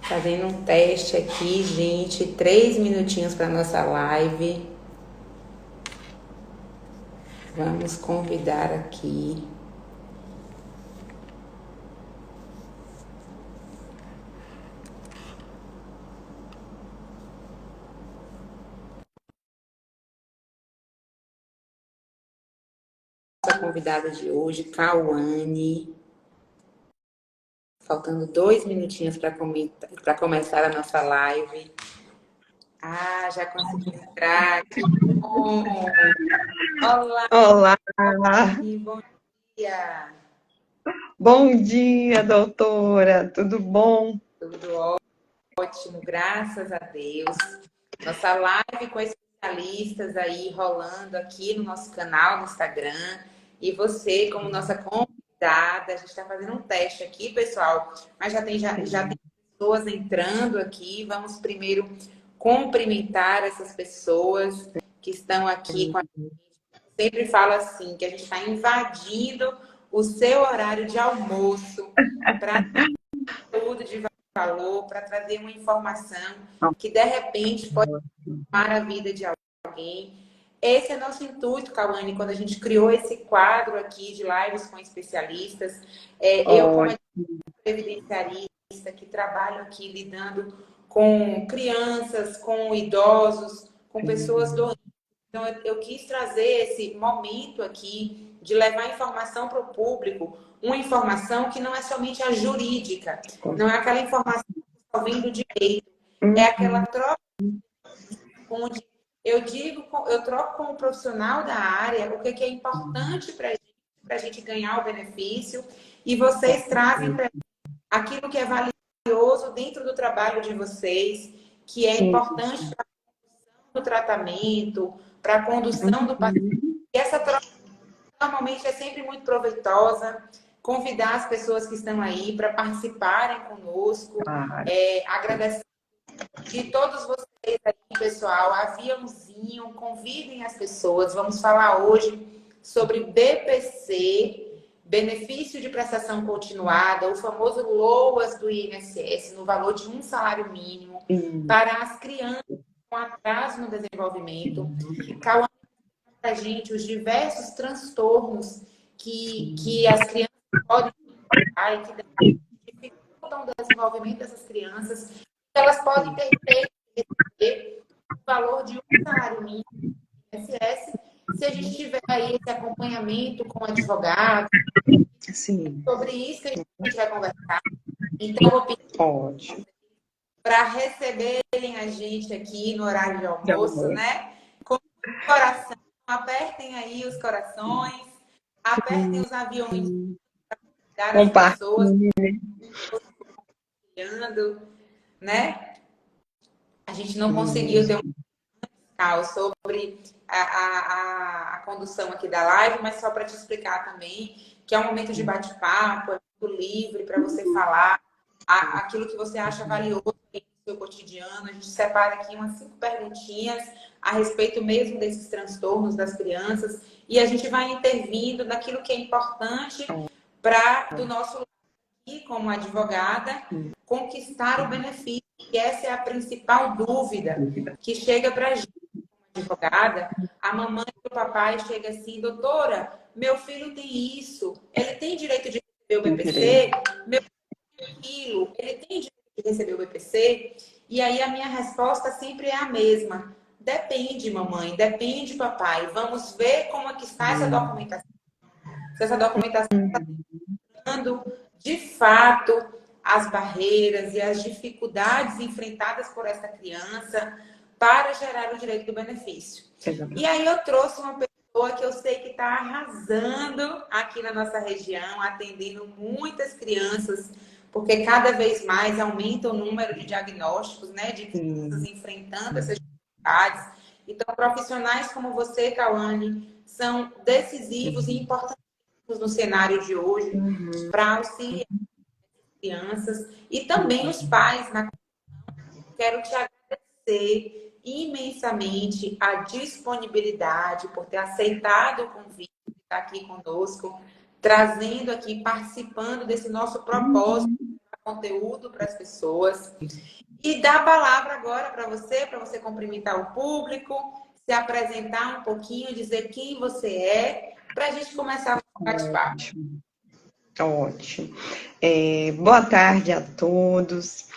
Fazendo um teste aqui, gente. 3 minutinhos para nossa live. Vamos convidar aqui. Nossa convidada de hoje, Cauane. Faltando 2 minutinhos para começar a nossa live. Ah, já consegui entrar. Que bom! Olá, Olá, bom dia! bom dia, doutora, tudo bom? Tudo ótimo, graças a Deus. Nossa live com especialistas aí rolando aqui no nosso canal no Instagram. E você, como nossa convidada, a gente está fazendo um teste aqui, pessoal, mas já tem pessoas entrando aqui. Vamos primeiro cumprimentar essas pessoas que estão aqui com a gente. Sempre falo assim, que a gente está invadindo o seu horário de almoço para conteúdo de valor, para trazer uma informação que de repente pode mudar a vida de alguém. Esse é nosso intuito, Cauane, quando a gente criou esse quadro aqui de lives com especialistas. Eu, como previdenciarista, que trabalho aqui lidando com crianças, com idosos, com pessoas doentes. Então, eu quis trazer esse momento aqui de levar informação para o público, uma informação que não é somente a jurídica, não é aquela informação que só vem do direito, é aquela troca onde eu troco com o profissional da área o que é importante para a gente ganhar o benefício, e vocês trazem para aquilo que é valioso dentro do trabalho de vocês, que é importante para o tratamento, para a condução do paciente. E essa troca normalmente é sempre muito proveitosa. Convidar as pessoas que estão aí para participarem conosco, agradecer de todos vocês aí, pessoal, aviãozinho, convidem as pessoas. Vamos falar hoje sobre BPC, benefício de prestação continuada, o famoso LOAS do INSS, no valor de um salário mínimo, para as crianças com atraso no desenvolvimento. Cauã para a gente os diversos transtornos que as crianças podem ter e que dificultam o desenvolvimento dessas crianças. Elas podem receber o valor de um salário mínimo do INSS se a gente tiver aí esse acompanhamento com advogado. Sim. Sobre isso que a gente vai conversar. Então, vou pedir para receberem a gente aqui no horário de almoço, né? Com o coração, apertem aí os corações, apertem os aviões para as pessoas, né? A gente não conseguiu ter um sobre a condução aqui da live, mas só para te explicar também que é um momento de bate-papo, é muito livre para você falar aquilo que você acha valioso no seu cotidiano. A gente separa aqui umas 5 perguntinhas a respeito mesmo desses transtornos das crianças e a gente vai intervindo naquilo que é importante para do nosso lado aqui, como advogada, conquistar o benefício. E essa é a principal dúvida que chega para a gente advogada. A mamãe e o papai chegam assim: doutora, meu filho tem isso, ele tem direito de receber o BPC? Meu filho, ele tem direito de receber o BPC? E aí a minha resposta sempre é a mesma: depende, mamãe, depende, papai. Vamos ver como é que está essa documentação. Se essa documentação está dando, de fato, as barreiras e as dificuldades enfrentadas por essa criança para gerar o direito do benefício. E aí eu trouxe uma pessoa que eu sei que está arrasando aqui na nossa região, atendendo muitas crianças, porque cada vez mais aumenta o número de diagnósticos, né, de crianças enfrentando essas dificuldades. Então, profissionais como você, Cauane, são decisivos e importantes no cenário de hoje para auxiliar as crianças e também os pais. Quero te agradecer imensamente a disponibilidade por ter aceitado o convite de estar aqui conosco, trazendo aqui, participando desse nosso propósito conteúdo para as pessoas. E dar a palavra agora para você cumprimentar o público, se apresentar um pouquinho, dizer quem você é, para a gente começar o bate-papo. Ótimo, ótimo. Boa tarde a todos.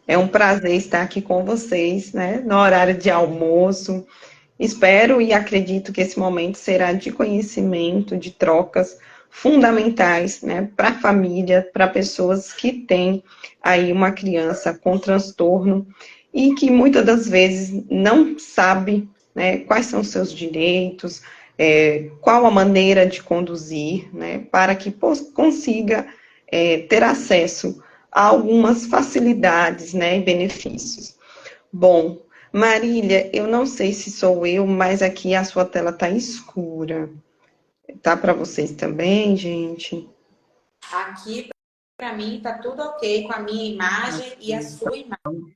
É um prazer estar aqui com vocês, né, no horário de almoço. Espero e acredito que esse momento será de conhecimento, de trocas fundamentais, né, para a família, para pessoas que têm aí uma criança com transtorno e que muitas das vezes não sabe, né, quais são os seus direitos, qual a maneira de conduzir, né, para que consiga ter acesso a algumas facilidades, né, e benefícios. Bom, Marília, eu não sei se sou eu, mas aqui a sua tela está escura. Tá para vocês também, gente? Aqui, para mim, está tudo ok com a minha imagem e a sua imagem.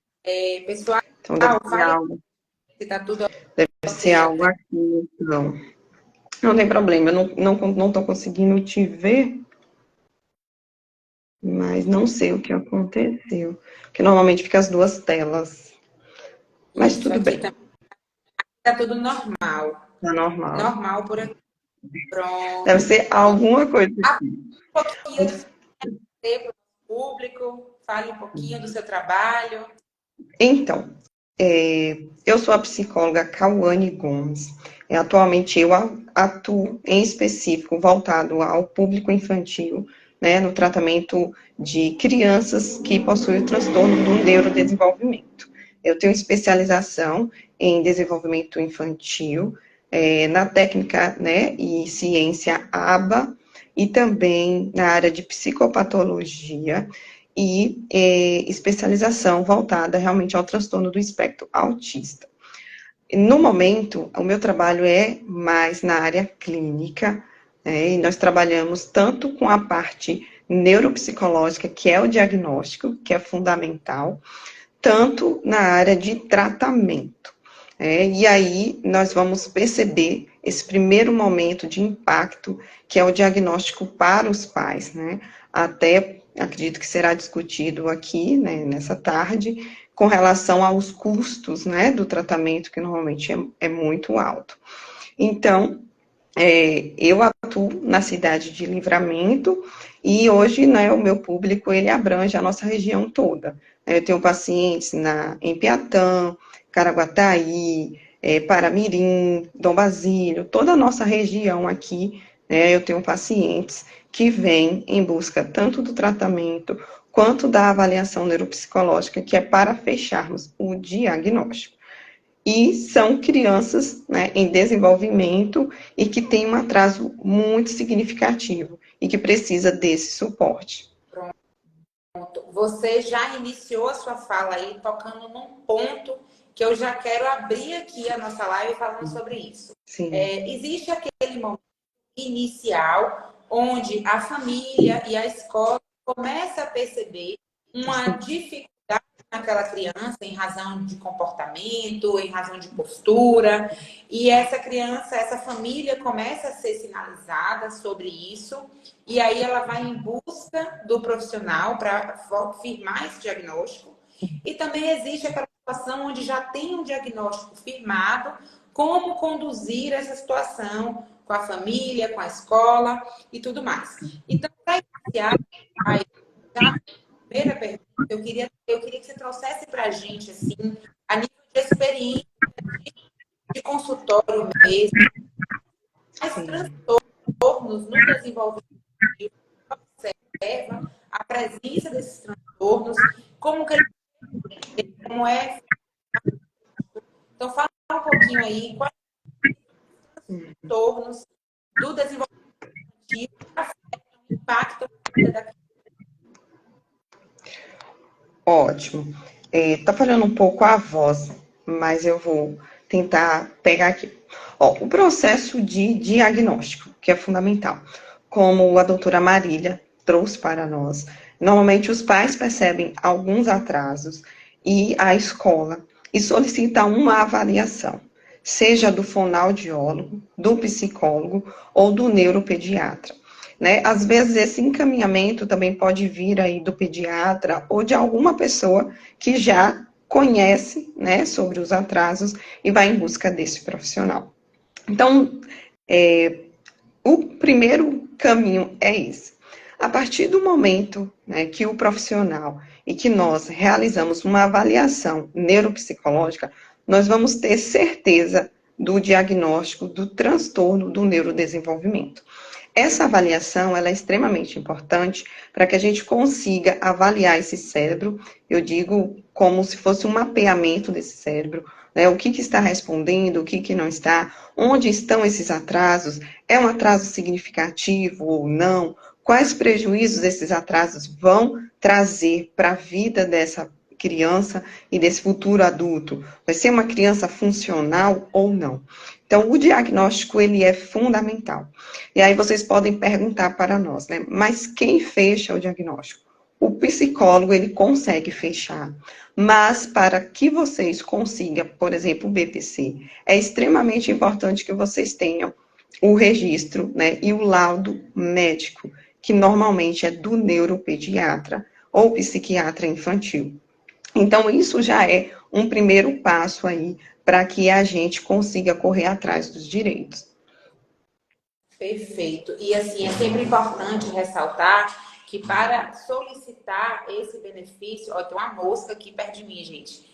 Pessoal, Então deve ser fale algo, se está tudo deve ser ok algo até. aqui, então. Não tem problema, eu não tô conseguindo te ver, mas não sei o que aconteceu. Porque normalmente fica as duas telas. Mas Isso, tudo aqui bem, também está tudo normal. tá normal. Normal por aqui. Pronto. Deve ser alguma coisa Um aqui. pouquinho de você para o público, fale um pouquinho do seu trabalho. Então, eu sou a psicóloga Cauane Gomes. Atualmente eu atuo em específico voltado ao público infantil, né, no tratamento de crianças que possuem o transtorno do neurodesenvolvimento. Eu tenho especialização em desenvolvimento infantil, na técnica, né, e ciência ABA, e também na área de psicopatologia, e especialização voltada realmente ao transtorno do espectro autista. No momento, o meu trabalho é mais na área clínica, né, e nós trabalhamos tanto com a parte neuropsicológica, que é o diagnóstico, que é fundamental, tanto na área de tratamento. E aí nós vamos perceber esse primeiro momento de impacto, que é o diagnóstico para os pais, né? Até acredito que será discutido aqui, né, nessa tarde, com relação aos custos, né, do tratamento, que normalmente é muito alto. Então, eu atuo na cidade de Livramento e hoje, né, o meu público, ele abrange a nossa região toda. Eu tenho pacientes em Piatã, Caraguataí, Paramirim, Dom Basílio, toda a nossa região aqui, né, eu tenho pacientes que vêm em busca tanto do tratamento quanto da avaliação neuropsicológica, que é para fecharmos o diagnóstico. E são crianças, né, em desenvolvimento e que têm um atraso muito significativo e que precisa desse suporte. Você já iniciou a sua fala aí, tocando num ponto que eu já quero abrir aqui a nossa live falando sobre isso. Sim. Existe aquele momento inicial onde a família e a escola começam a perceber uma dificuldade naquela criança em razão de comportamento, em razão de postura, e essa criança, essa família começa a ser sinalizada sobre isso, e aí ela vai em busca do profissional para firmar esse diagnóstico. E também existe aquela situação onde já tem um diagnóstico firmado, como conduzir essa situação com a família, com a escola e tudo mais. Então, para iniciar, já a primeira pergunta, eu queria que você trouxesse para a gente, assim, a nível de experiência de consultório mesmo, quais transtornos no desenvolvimento observa a presença desses transtornos, como é. Então, fala um pouquinho aí, quais transtornos do desenvolvimento afetam, impactam a vida da criança. Ótimo. Tá falhando um pouco a voz, mas eu vou tentar pegar aqui. O processo de diagnóstico, que é fundamental. Como a doutora Marília trouxe para nós, normalmente os pais percebem alguns atrasos e a escola e solicita uma avaliação, seja do fonoaudiólogo, do psicólogo ou do neuropediatra. né? Às vezes esse encaminhamento também pode vir aí do pediatra ou de alguma pessoa que já conhece, né, sobre os atrasos e vai em busca desse profissional. Então, o primeiro caminho é esse. A partir do momento, né, que o profissional e que nós realizamos uma avaliação neuropsicológica, nós vamos ter certeza do diagnóstico do transtorno do neurodesenvolvimento. Essa avaliação ela é extremamente importante para que a gente consiga avaliar esse cérebro, eu digo como se fosse um mapeamento desse cérebro, né? O que está respondendo, o que não está, onde estão esses atrasos, é um atraso significativo ou não, quais prejuízos esses atrasos vão trazer para a vida dessa criança e desse futuro adulto. Vai ser uma criança funcional ou não? Então, o diagnóstico, ele é fundamental. E aí vocês podem perguntar para nós, né? Mas quem fecha o diagnóstico? O psicólogo, ele consegue fechar. Mas para que vocês consigam, por exemplo, o BPC, é extremamente importante que vocês tenham o registro, né? E o laudo médico, que normalmente é do neuropediatra ou psiquiatra infantil. Então, isso já é um primeiro passo aí para que a gente consiga correr atrás dos direitos. Perfeito. E assim, é sempre importante ressaltar que para solicitar esse benefício, ó, tem uma mosca aqui perto de mim, gente.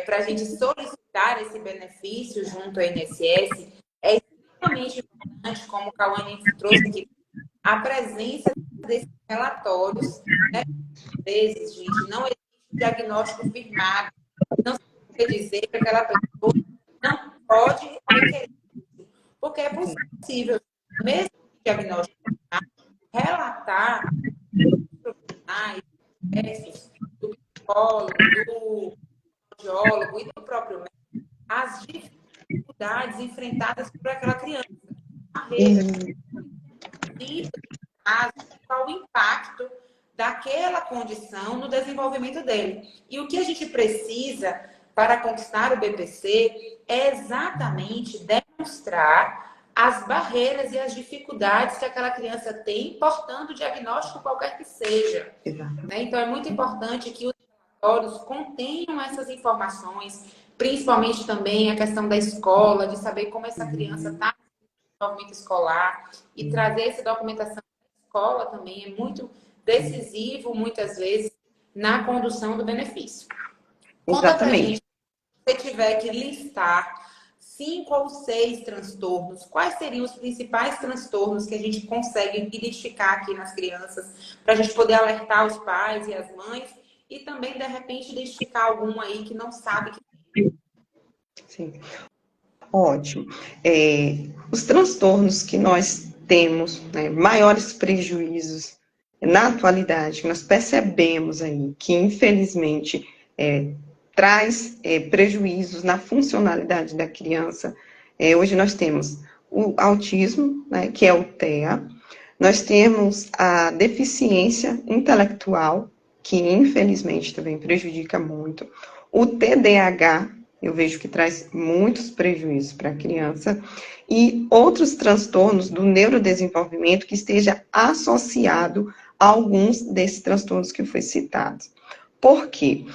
Para a gente solicitar esse benefício junto ao INSS, é extremamente importante, como o Cauane trouxe aqui, a presença desses relatórios, né? Às vezes, gente, não existe diagnóstico firmado. Não quer dizer que aquela pessoa não pode requerer, porque é possível, mesmo diagnóstico, relatar profissionais diversos, do psicólogo, do audiólogo e do próprio médico, as dificuldades enfrentadas por aquela criança. Qual o impacto daquela condição no desenvolvimento dele. E o que a gente precisa para conquistar o BPC é exatamente demonstrar as barreiras e as dificuldades que aquela criança tem, portando o diagnóstico qualquer que seja. Né? Então, é muito importante que os relatórios contenham essas informações, principalmente também a questão da escola, de saber como essa criança está no desenvolvimento escolar, e trazer essa documentação da escola também é muito decisivo, muitas vezes, na condução do benefício. Conta pra gente, se você tiver que listar 5 ou 6 transtornos, quais seriam os principais transtornos que a gente consegue identificar aqui nas crianças, para a gente poder alertar os pais e as mães, e também, de repente, identificar algum aí que não sabe que tem. Sim. Ótimo. Os transtornos que nós temos, né, maiores prejuízos na atualidade, que nós percebemos aí, que infelizmente traz prejuízos na funcionalidade da criança. Hoje nós temos o autismo, né, que é o TEA, nós temos a deficiência intelectual, que infelizmente também prejudica muito, o TDAH, eu vejo que traz muitos prejuízos para a criança, e outros transtornos do neurodesenvolvimento que esteja associado a alguns desses transtornos que foi citado. Por quê?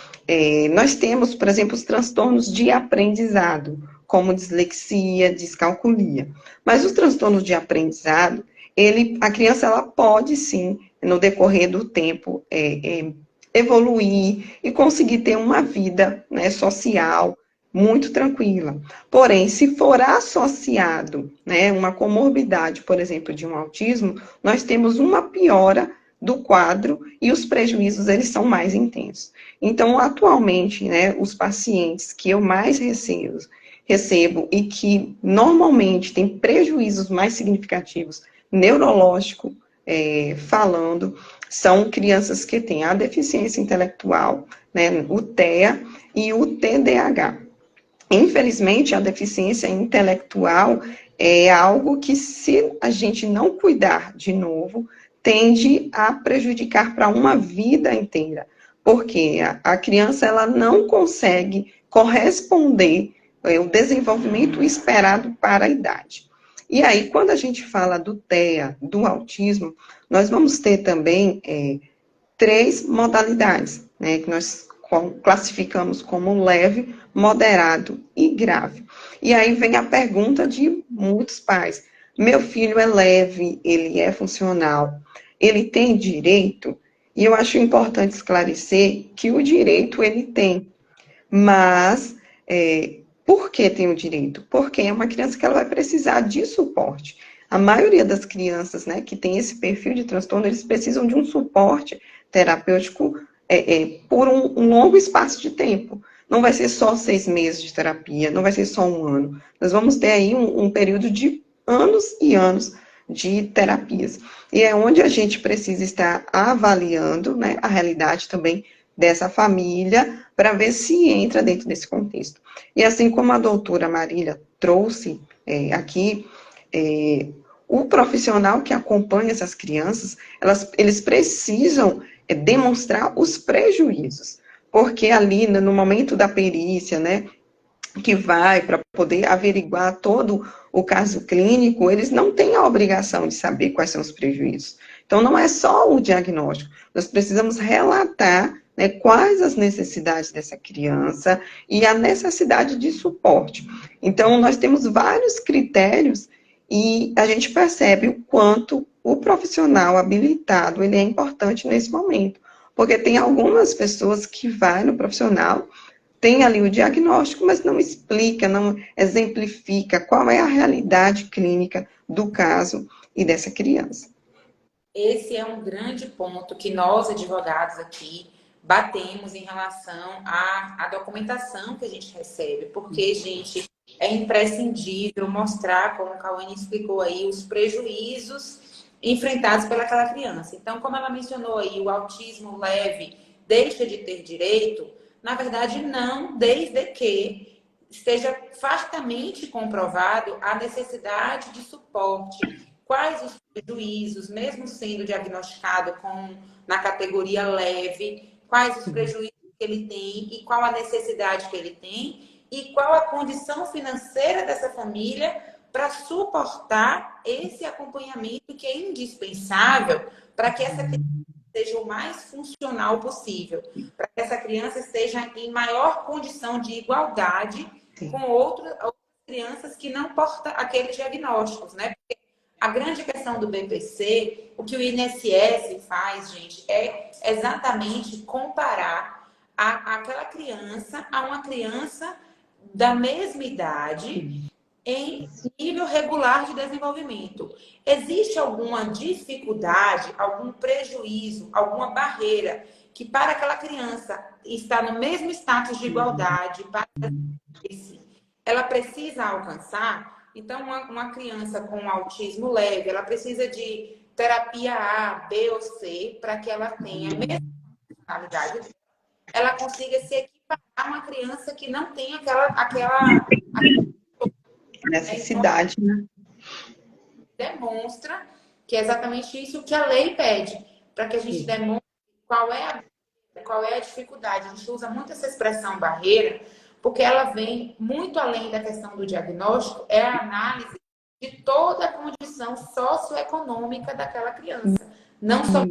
Nós temos, por exemplo, os transtornos de aprendizado, como dislexia, descalculia. Mas os transtornos de aprendizado, a criança ela pode sim, no decorrer do tempo, evoluir e conseguir ter uma vida, né, social muito tranquila. Porém, se for associado, né, uma comorbidade, por exemplo, de um autismo, nós temos uma piora do quadro e os prejuízos, eles são mais intensos. Então, atualmente, né, os pacientes que eu mais recebo e que normalmente têm prejuízos mais significativos, neurológico falando, são crianças que têm a deficiência intelectual, né, o TEA e o TDAH. Infelizmente, a deficiência intelectual é algo que, se a gente não cuidar de novo, tende a prejudicar para uma vida inteira, porque a criança ela não consegue corresponder ao desenvolvimento esperado para a idade. E aí, quando a gente fala do TEA, do autismo, nós vamos ter também 3 modalidades, né, que nós classificamos como leve, moderado e grave. E aí vem a pergunta de muitos pais: meu filho é leve, ele é funcional, ele tem direito? E eu acho importante esclarecer que o direito ele tem, mas por que tem o direito? Porque é uma criança que ela vai precisar de suporte. A maioria das crianças, né, que tem esse perfil de transtorno, eles precisam de um suporte terapêutico por um longo espaço de tempo. Não vai ser só 6 meses de terapia, não vai ser só 1 ano. Nós vamos ter aí um período de anos e anos de terapias. E é onde a gente precisa estar avaliando, né, a realidade também dessa família, para ver se entra dentro desse contexto. E assim como a doutora Marília trouxe aqui, o profissional que acompanha essas crianças, eles precisam demonstrar os prejuízos, porque ali, no momento da perícia, né, que vai para poder averiguar todo o caso clínico, eles não têm a obrigação de saber quais são os prejuízos. Então, não é só o diagnóstico, nós precisamos relatar, né, quais as necessidades dessa criança e a necessidade de suporte. Então, nós temos vários critérios e a gente percebe o quanto o profissional habilitado ele é importante nesse momento. Porque tem algumas pessoas que vai no profissional, tem ali o diagnóstico, mas não explica, não exemplifica qual é a realidade clínica do caso e dessa criança. Esse é um grande ponto que nós, advogados aqui, batemos em relação à documentação que a gente recebe, porque, gente, é imprescindível mostrar, como a Cauane explicou aí, os prejuízos enfrentados pelaquela criança. Então, como ela mencionou aí, o autismo leve deixa de ter direito, na verdade, não, desde que esteja fartamente comprovado a necessidade de suporte. Quais os prejuízos, mesmo sendo diagnosticado na categoria leve, quais os prejuízos que ele tem e qual a necessidade que ele tem e qual a condição financeira dessa família para suportar esse acompanhamento que é indispensável para que essa criança seja o mais funcional possível, para que essa criança esteja em maior condição de igualdade com outras crianças que não portam aqueles diagnósticos, né? Porque a grande questão do BPC, o que o INSS faz, gente, é exatamente comparar aquela criança a uma criança da mesma idade em nível regular de desenvolvimento. Existe alguma dificuldade, algum prejuízo, alguma barreira que para aquela criança está no mesmo status de igualdade, ela precisa alcançar? Então, uma criança com autismo leve, ela precisa de terapia A, B ou C para que ela tenha a mesma funcionalidade, ela consiga se equiparar a uma criança que não tem aquela necessidade, né? Demonstra que é exatamente isso que a lei pede, para que a gente demonstre qual é a dificuldade. A gente usa muito essa expressão barreira, porque ela vem muito além da questão do diagnóstico, é a análise de toda a condição socioeconômica daquela criança. Não só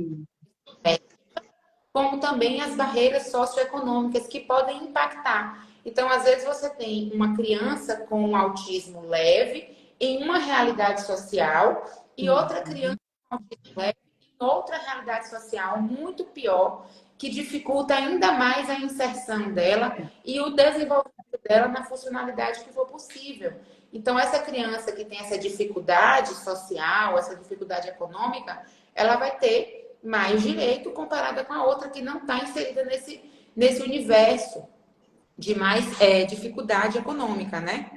como também as barreiras socioeconômicas que podem impactar. Então, às vezes, você tem uma criança com autismo leve em uma realidade social e outra criança com autismo leve em outra realidade social muito pior, que dificulta ainda mais a inserção dela e o desenvolvimento dela na funcionalidade que for possível. Então, essa criança que tem essa dificuldade social, essa dificuldade econômica, ela vai ter mais direito comparada com a outra que não está inserida nesse universo de mais dificuldade econômica, né?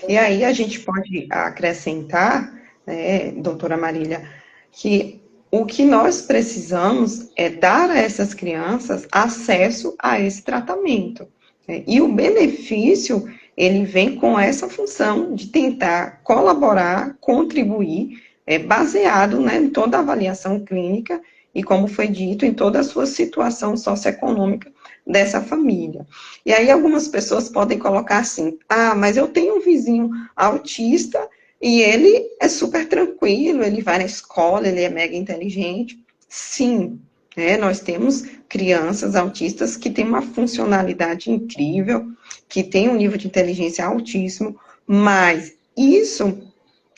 E aí a gente pode acrescentar, né, doutora Marília, que o que nós precisamos é dar a essas crianças acesso a esse tratamento. Né? E o benefício, ele vem com essa função de tentar colaborar, contribuir, baseado, né, em toda a avaliação clínica e, como foi dito, em toda a sua situação socioeconômica dessa família. E aí algumas pessoas podem colocar assim, ah, mas eu tenho um vizinho autista e ele é super tranquilo, ele vai na escola, ele é mega inteligente. Sim, nós temos crianças autistas que têm uma funcionalidade incrível, que têm um nível de inteligência altíssimo, mas isso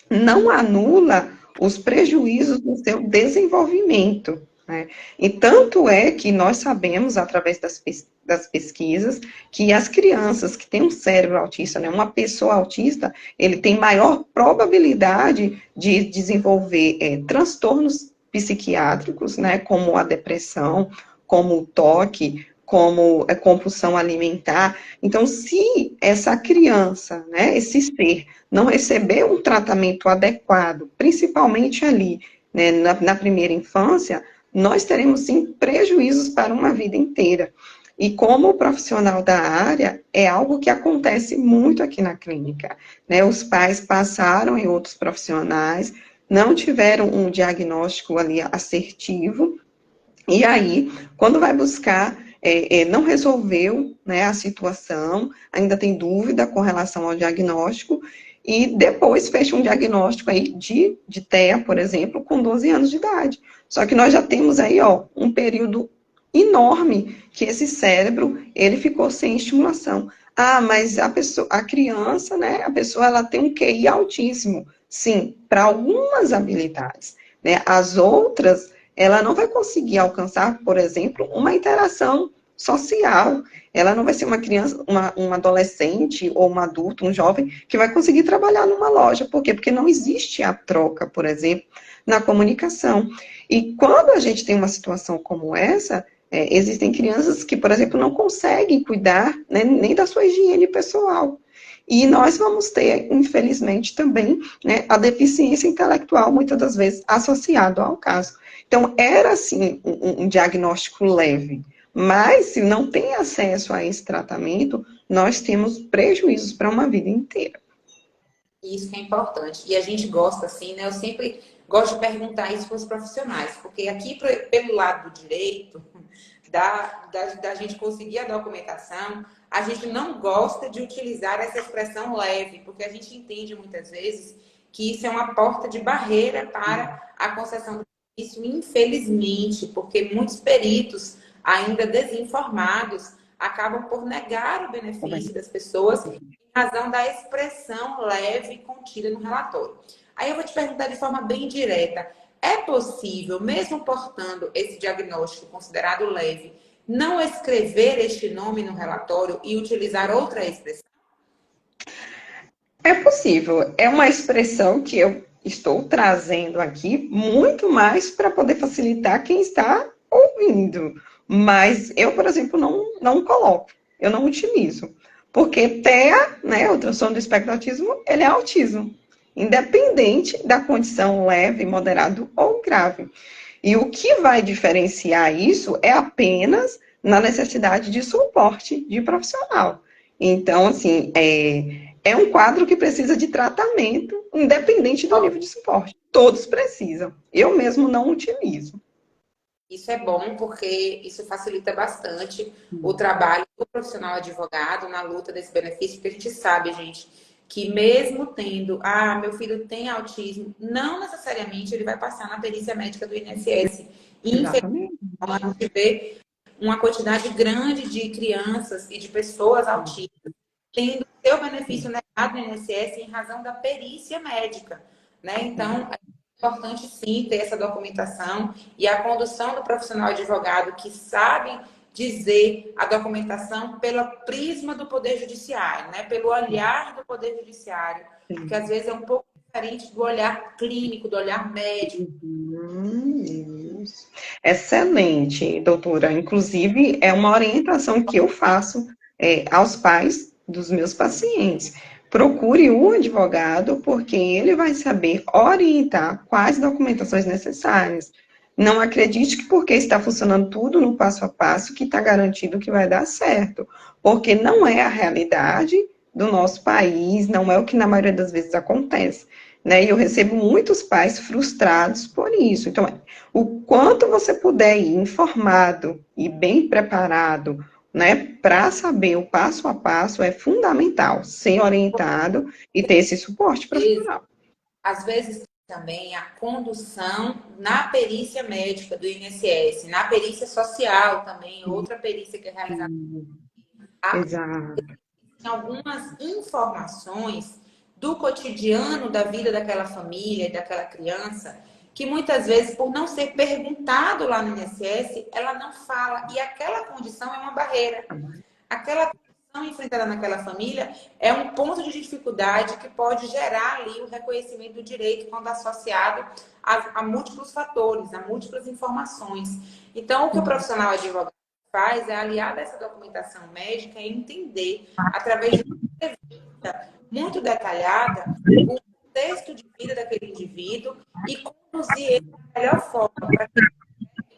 não anula os prejuízos no seu desenvolvimento, né? E tanto é que nós sabemos, através das pesquisas, que as crianças que têm um cérebro autista, né, uma pessoa autista, ele tem maior probabilidade de desenvolver transtornos psiquiátricos, né, como a depressão, como o toque, como a compulsão alimentar. Então, se essa criança, né, esse ser, não receber um tratamento adequado, principalmente ali, né, na primeira infância, nós teremos, sim, prejuízos para uma vida inteira. E como profissional da área, é algo que acontece muito aqui na clínica, né? Os pais passaram em outros profissionais, não tiveram um diagnóstico ali assertivo, e aí, quando vai buscar, não resolveu, né, a situação, ainda tem dúvida com relação ao diagnóstico, e depois fecha um diagnóstico aí de TEA, por exemplo, com 12 anos de idade. Só que nós já temos aí, ó, um período enorme que esse cérebro, ele ficou sem estimulação. Ah, mas a criança, né, a pessoa, ela tem um QI altíssimo. Sim, para algumas habilidades, né? As outras, ela não vai conseguir alcançar, por exemplo, uma interação social. Ela não vai ser uma criança, um adolescente ou um adulto, um jovem, que vai conseguir trabalhar numa loja. Por quê? Porque não existe a troca, por exemplo, na comunicação. E quando a gente tem uma situação como essa, existem crianças que, por exemplo, não conseguem cuidar, né, nem da sua higiene pessoal. E nós vamos ter, infelizmente, também, né, a deficiência intelectual, muitas das vezes, associado ao caso. Então, era, assim, um diagnóstico leve. Mas, se não tem acesso a esse tratamento, nós temos prejuízos para uma vida inteira. Isso que é importante. E a gente gosta, assim, né? Eu sempre gosto de perguntar isso para os profissionais, porque aqui, pelo lado do direito, da gente conseguir a documentação, a gente não gosta de utilizar essa expressão leve, porque a gente entende muitas vezes que isso é uma porta de barreira para a concessão do serviço, infelizmente, porque muitos peritos, ainda desinformados, acabam por negar o benefício das pessoas em razão da expressão leve contida no relatório. Aí eu vou te perguntar de forma bem direta, é possível, mesmo portando esse diagnóstico considerado leve, não escrever este nome no relatório e utilizar outra expressão? É possível. É uma expressão que eu estou trazendo aqui muito mais para poder facilitar quem está ouvindo. Mas eu, por exemplo, não coloco. Eu não utilizo. Porque TEA, né, o transtorno do espectro do autismo, ele é autismo. Independente da condição leve, moderado ou grave. E o que vai diferenciar isso é apenas na necessidade de suporte de profissional. Então, assim, é um quadro que precisa de tratamento, independente do nível de suporte. Todos precisam. Eu mesmo não utilizo. Isso é bom porque isso facilita bastante o trabalho do profissional advogado na luta desse benefício, porque a gente sabe, gente, que mesmo tendo, meu filho tem autismo, não necessariamente ele vai passar na perícia médica do INSS. Infelizmente, Exatamente. a gente vê uma quantidade grande de crianças e de pessoas autistas tendo seu benefício negado no INSS em razão da perícia médica, né? Então, é importante sim ter essa documentação e a condução do profissional advogado que sabe dizer a documentação pelo prisma do Poder Judiciário, né? Pelo olhar do Poder Judiciário, que às vezes é um pouco diferente do olhar clínico, do olhar médico. Excelente, doutora. Inclusive, é uma orientação que eu faço aos pais dos meus pacientes. Procure um advogado, porque ele vai saber orientar quais documentações necessárias. Não acredite que porque está funcionando tudo no passo a passo, que está garantido que vai dar certo. Porque não é a realidade do nosso país, não é o que na maioria das vezes acontece. Né? E eu recebo muitos pais frustrados por isso. Então, o quanto você puder ir informado e bem preparado né? Para saber o passo a passo é fundamental ser orientado e ter esse suporte profissional. Às vezes também a condução na perícia médica do INSS, na perícia social também, outra perícia que é realizada. Exato. Algumas informações do cotidiano da vida daquela família, daquela criança, que muitas vezes, por não ser perguntado lá no INSS, ela não fala. E aquela condição é uma barreira. Aquela condição enfrentada naquela família é um ponto de dificuldade que pode gerar ali o reconhecimento do direito quando associado a múltiplos fatores, a múltiplas informações. Então, o que o profissional advogado faz é aliar essa documentação médica e entender, através de uma entrevista muito detalhada, o contexto de vida daquele indivíduo e conduzir ele da melhor forma para que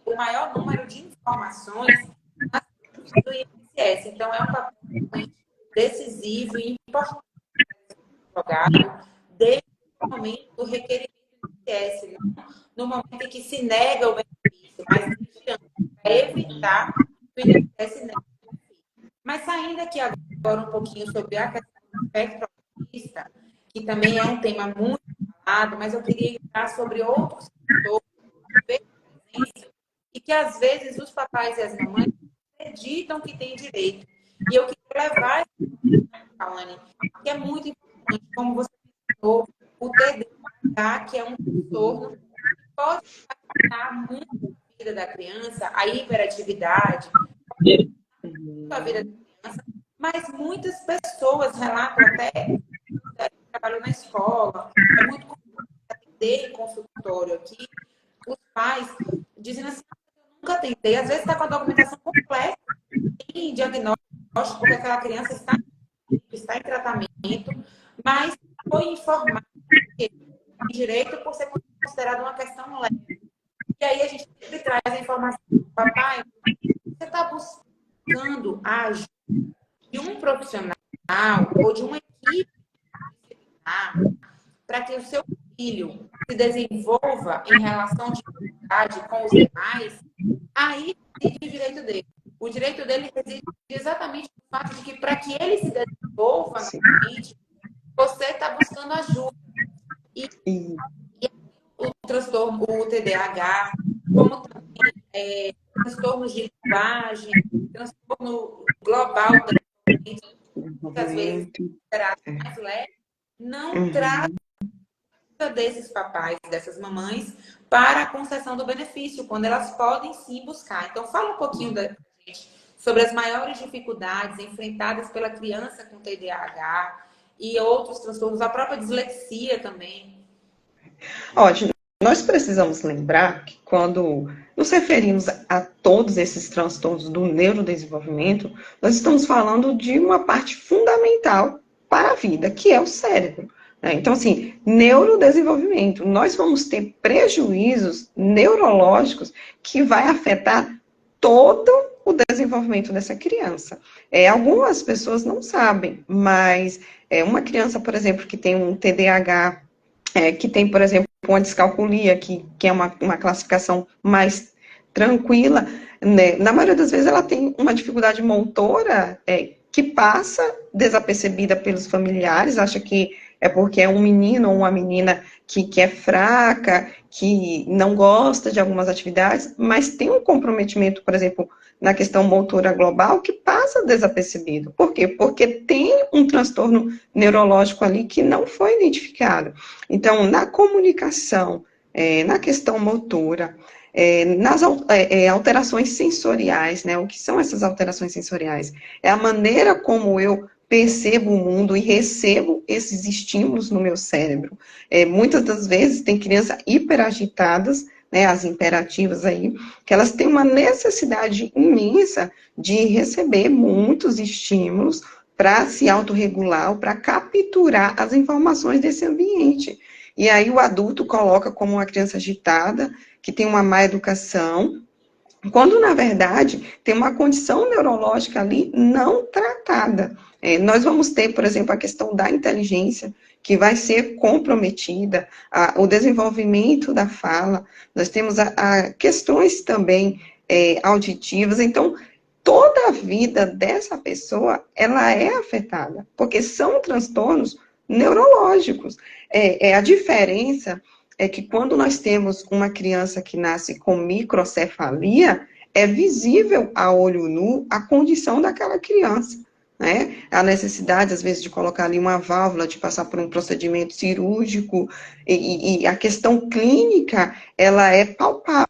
o maior número de informações do INSS. Então, é um papel decisivo e importante do advogado desde o momento do requerimento do INSS, não no momento em que se nega o benefício, mas para evitar que o INSS negue o benefício. Mas saindo aqui agora um pouquinho sobre a questão do espectro autista, que também é um tema muito falado, mas eu queria entrar sobre outros fatores e que às vezes os papais e as mamães acreditam que têm direito. E eu queria levar Kawane, que é muito importante, como você falou, o TDAH, que é um transtorno que pode impactar muito a vida da criança, a hiperatividade, a vida da criança, mas muitas pessoas relatam até que trabalham na escola, é muito comum atender em consultório aqui, os pais dizendo assim, eu nunca tentei, às vezes está com a documentação completa, em diagnóstico, porque aquela criança está em tratamento, mas foi informado que tem direito por ser considerado uma questão leve. E aí a gente sempre traz a informação, papai, você está buscando a ajuda de um profissional ou de uma equipe para que o seu filho se desenvolva em relação de igualdade com os demais, aí reside o direito dele. O direito dele reside exatamente no fato de que, para que ele se desenvolva novamente, você está buscando ajuda. E o transtorno, o TDAH, como também transtornos de linguagem, transtorno global, que às vezes é mais leve, não traz desses papais, dessas mamães, para a concessão do benefício, quando elas podem sim buscar. Então, fala um pouquinho da gente sobre as maiores dificuldades enfrentadas pela criança com TDAH e outros transtornos, a própria dislexia também. Ótimo. Nós precisamos lembrar que quando nos referimos a todos esses transtornos do neurodesenvolvimento, nós estamos falando de uma parte fundamental para a vida, que é o cérebro. Então, assim, neurodesenvolvimento, nós vamos ter prejuízos neurológicos que vai afetar todo o desenvolvimento dessa criança. Algumas pessoas não sabem, mas uma criança, por exemplo, que tem um TDAH, que tem, por exemplo, uma descalculia, que é uma classificação mais tranquila, né? Na maioria das vezes ela tem uma dificuldade motora que passa desapercebida pelos familiares, acha que é porque é um menino ou uma menina que é fraca, que não gosta de algumas atividades, mas tem um comprometimento, por exemplo, na questão motora global, que passa desapercebido. Por quê? Porque tem um transtorno neurológico ali que não foi identificado. Então, na comunicação, na questão motora, nas alterações sensoriais, né? O que são essas alterações sensoriais? É a maneira como eu percebo o mundo e recebo esses estímulos no meu cérebro. Muitas das vezes tem crianças hiperagitadas, né, as imperativas aí, que elas têm uma necessidade imensa de receber muitos estímulos para se autorregular, para capturar as informações desse ambiente. E aí o adulto coloca como uma criança agitada, que tem uma má educação, quando, na verdade, tem uma condição neurológica ali não tratada. Nós vamos ter, por exemplo, a questão da inteligência, que vai ser comprometida, o desenvolvimento da fala, nós temos questões também auditivas. Então, toda a vida dessa pessoa, ela é afetada, porque são transtornos neurológicos. A diferença é que quando nós temos uma criança que nasce com microcefalia, é visível a olho nu a condição daquela criança, né? A necessidade, às vezes, de colocar ali uma válvula, de passar por um procedimento cirúrgico, e a questão clínica, ela é palpável.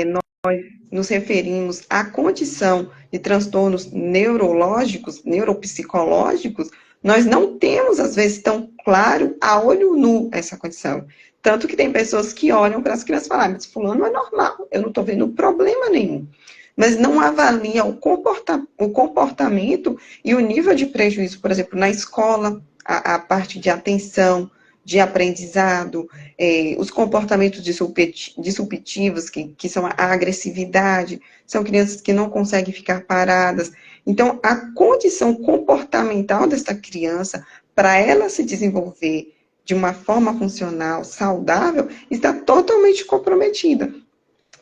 Nós nos referimos à condição de transtornos neurológicos, neuropsicológicos, nós não temos, às vezes, tão claro, a olho nu, essa condição. Tanto que tem pessoas que olham para as crianças e falam, mas fulano é normal, eu não estou vendo problema nenhum. Mas não avalia o comportamento e o nível de prejuízo, por exemplo, na escola, a parte de atenção, de aprendizado, os comportamentos disruptivos, que são a agressividade, são crianças que não conseguem ficar paradas. Então, a condição comportamental dessa criança, para ela se desenvolver de uma forma funcional, saudável, está totalmente comprometida.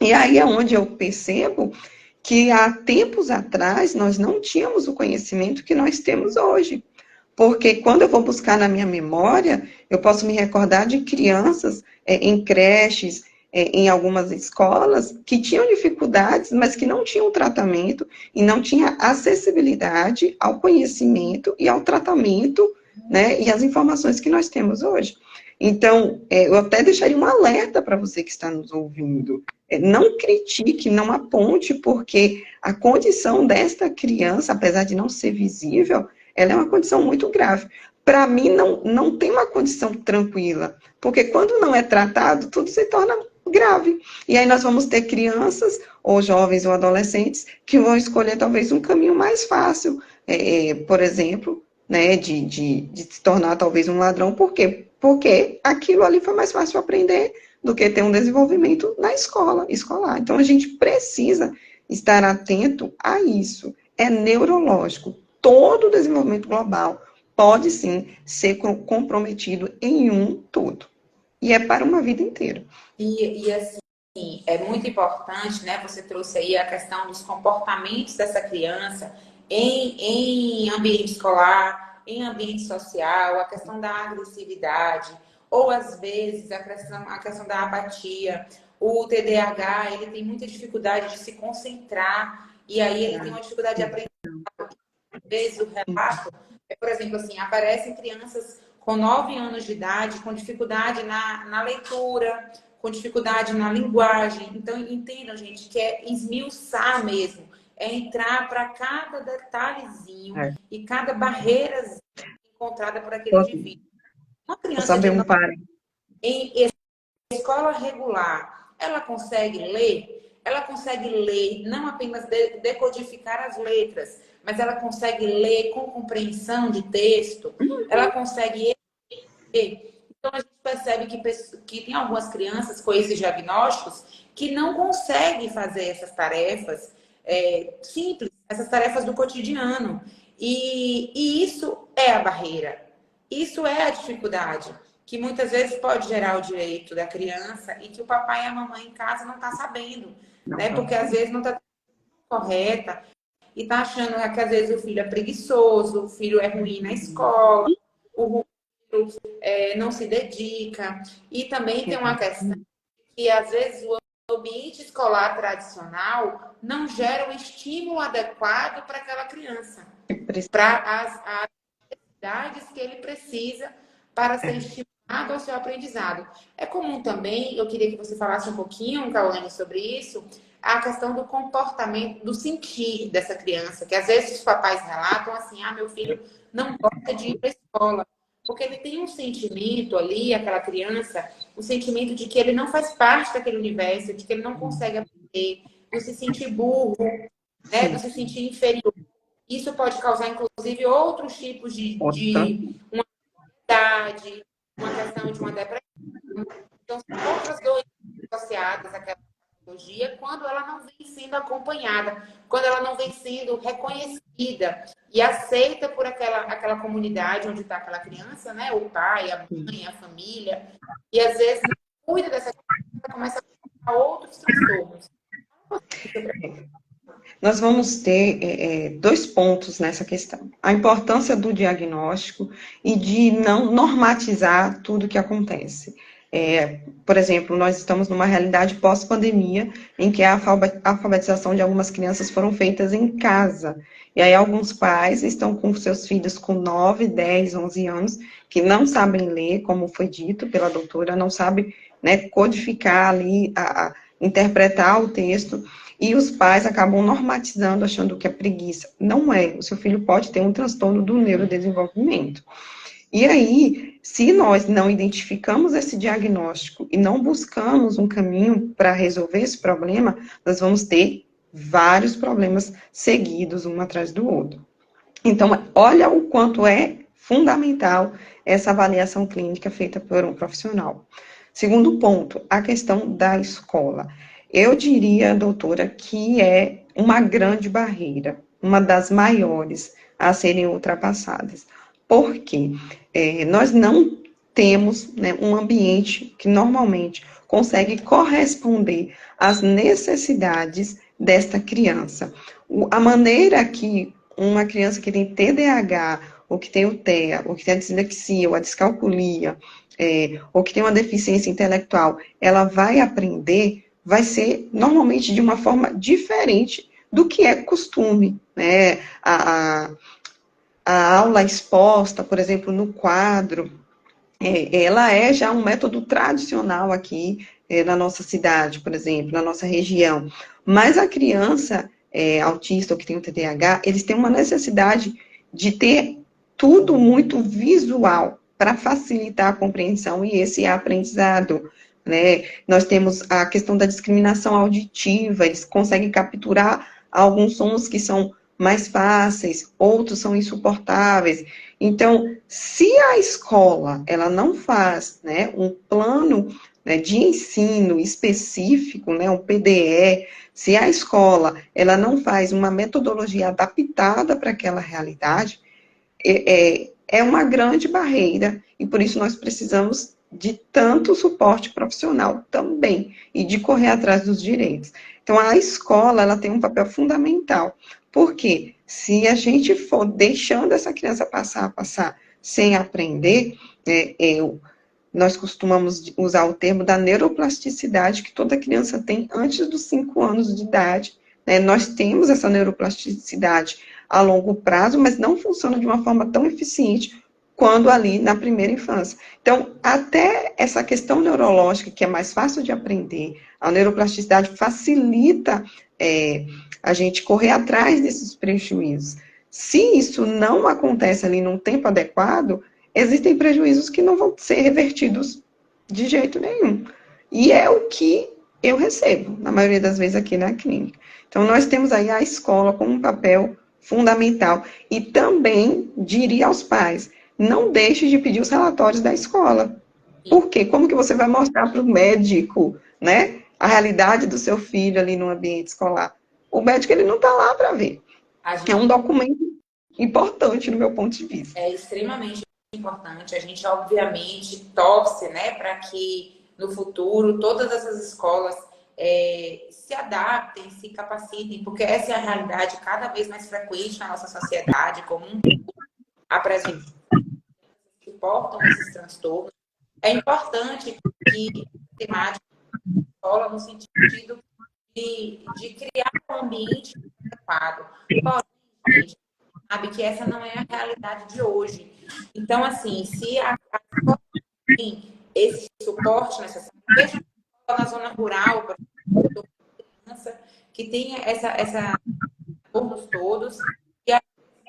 E aí é onde eu percebo que há tempos atrás nós não tínhamos o conhecimento que nós temos hoje. Porque quando eu vou buscar na minha memória, eu posso me recordar de crianças em creches, em algumas escolas, que tinham dificuldades, mas que não tinham tratamento e não tinha acessibilidade ao conhecimento e ao tratamento, né, e as informações que nós temos hoje. Então, eu até deixaria um alerta para você que está nos ouvindo. Não critique, não aponte, porque a condição desta criança, apesar de não ser visível, ela é uma condição muito grave. Para mim, não tem uma condição tranquila, porque quando não é tratado, tudo se torna grave. E aí nós vamos ter crianças, ou jovens, ou adolescentes, que vão escolher talvez um caminho mais fácil, por exemplo, né, de se tornar talvez um ladrão. Por quê? Porque aquilo ali foi mais fácil aprender do que ter um desenvolvimento na escolar. Então, a gente precisa estar atento a isso. É neurológico. Todo o desenvolvimento global pode, sim, ser comprometido em um todo. E é para uma vida inteira. E assim, é muito importante, né? Você trouxe aí a questão dos comportamentos dessa criança em ambiente escolar, em ambiente social, a questão da agressividade, ou às vezes a questão da apatia. O TDAH, ele tem muita dificuldade de se concentrar, e aí ele tem uma dificuldade de aprender. Às vezes o relato por exemplo, assim, aparecem crianças com 9 anos de idade com dificuldade na leitura, com dificuldade na linguagem. Então, entendam, gente, que é esmiuçar mesmo, é entrar para cada detalhezinho e cada barreira encontrada por aquele indivíduo. Uma criança de 9 anos em escola regular, ela consegue ler? Ela consegue ler, não apenas decodificar as letras, mas ela consegue ler com compreensão de texto, ela consegue ler. Então, a gente percebe que tem algumas crianças com esses diagnósticos que não conseguem fazer essas tarefas simples, essas tarefas do cotidiano. E isso é a barreira, isso é a dificuldade, que muitas vezes pode gerar o direito da criança e que o papai e a mamãe em casa não está sabendo, né? Porque às vezes não está correta e está achando que às vezes o filho é preguiçoso, o filho é ruim na escola, o filho não se dedica. E também tem uma questão que às vezes o ambiente escolar tradicional não gera um estímulo adequado para aquela criança, para as habilidades que ele precisa para ser estimulado ao seu aprendizado. É comum também, eu queria que você falasse um pouquinho, Cauane, sobre isso, a questão do comportamento, do sentir dessa criança, que às vezes os papais relatam assim, meu filho não gosta de ir para a escola, porque ele tem um sentimento ali, aquela criança, um sentimento de que ele não faz parte daquele universo, de que ele não consegue aprender, de se sentir burro, né, de se sentir inferior. Isso pode causar, inclusive, outros tipos de uma ansiedade, uma questão de uma depressão. Então, são outras doenças associadas àquela patologia quando ela não vem sendo acompanhada, quando ela não vem sendo reconhecida e aceita por aquela comunidade onde está aquela criança, né? O pai, a mãe, a família. E, às vezes, não cuida dessa criança, ela começa a outros transtornos. Nós vamos ter dois pontos nessa questão. A importância do diagnóstico e de não normatizar tudo que acontece. Por exemplo, nós estamos numa realidade pós-pandemia, em que a alfabetização de algumas crianças foram feitas em casa. E aí alguns pais estão com seus filhos com 9, 10, 11 anos, que não sabem ler, como foi dito pela doutora, não sabem, né, codificar ali, interpretar o texto, e os pais acabam normatizando, achando que é preguiça. Não é. O seu filho pode ter um transtorno do neurodesenvolvimento. E aí, se nós não identificamos esse diagnóstico e não buscamos um caminho para resolver esse problema, nós vamos ter vários problemas seguidos, um atrás do outro. Então, olha o quanto é fundamental essa avaliação clínica feita por um profissional. Segundo ponto, a questão da escola. Eu diria, doutora, que é uma grande barreira, uma das maiores a serem ultrapassadas. Por quê? Nós não temos, né, um ambiente que normalmente consegue corresponder às necessidades desta criança. A maneira que uma criança que tem TDAH, ou que tem o TEA, ou que tem a dislexia, ou a descalculia, ou que tem uma deficiência intelectual, ela vai aprender, vai ser normalmente de uma forma diferente do que é costume, né? A aula exposta, por exemplo, no quadro, ela é já um método tradicional aqui na nossa cidade, por exemplo, na nossa região. Mas a criança autista ou que tem o TDAH, eles têm uma necessidade de ter tudo muito visual para facilitar a compreensão e esse aprendizado. Né? Nós temos a questão da discriminação auditiva, eles conseguem capturar alguns sons que são mais fáceis, outros são insuportáveis. Então, se a escola ela não faz, né, um plano, né, de ensino específico, né, um PDE, se a escola ela não faz uma metodologia adaptada para aquela realidade, é uma grande barreira e por isso nós precisamos de tanto suporte profissional também e de correr atrás dos direitos. Então, a escola ela tem um papel fundamental. Por quê? Se a gente for deixando essa criança passar sem aprender, nós costumamos usar o termo da neuroplasticidade que toda criança tem antes dos 5 anos de idade. Né? Nós temos essa neuroplasticidade a longo prazo, mas não funciona de uma forma tão eficiente quando ali na primeira infância. Então, até essa questão neurológica, que é mais fácil de aprender, a neuroplasticidade facilita a gente correr atrás desses prejuízos. Se isso não acontece ali num tempo adequado, existem prejuízos que não vão ser revertidos de jeito nenhum. E é o que eu recebo, na maioria das vezes, aqui na clínica. Então, nós temos aí a escola como um papel fundamental. E também diria aos pais, não deixe de pedir os relatórios da escola. Por quê? Como que você vai mostrar para o médico, né, a realidade do seu filho ali no ambiente escolar? O médico, ele não está lá para ver. É um documento importante, no meu ponto de vista. É extremamente importante. A gente, obviamente, torce, né, para que no futuro todas essas escolas se adaptem, se capacitem, porque essa é a realidade cada vez mais frequente na nossa sociedade, como apresenta que portam esses transtornos. É importante que a temática da escola no sentido de criar um ambiente adequado. Porém, gente, sabe que essa não é a realidade de hoje. Então, assim, se a escola tem esse suporte necessário, mesmo na zona rural, para criança que tenha essa todos todos, e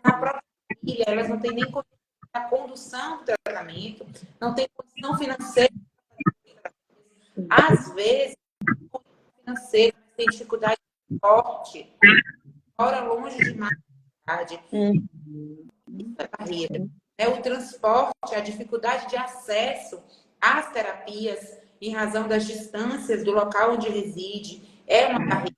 na própria família, elas não têm nem condição da condução do tratamento, não tem condição financeira. Às vezes, financeira tem dificuldade de transporte, mora longe demais da cidade. Isso é barreira. O transporte, a dificuldade de acesso às terapias em razão das distâncias do local onde reside é uma barreira.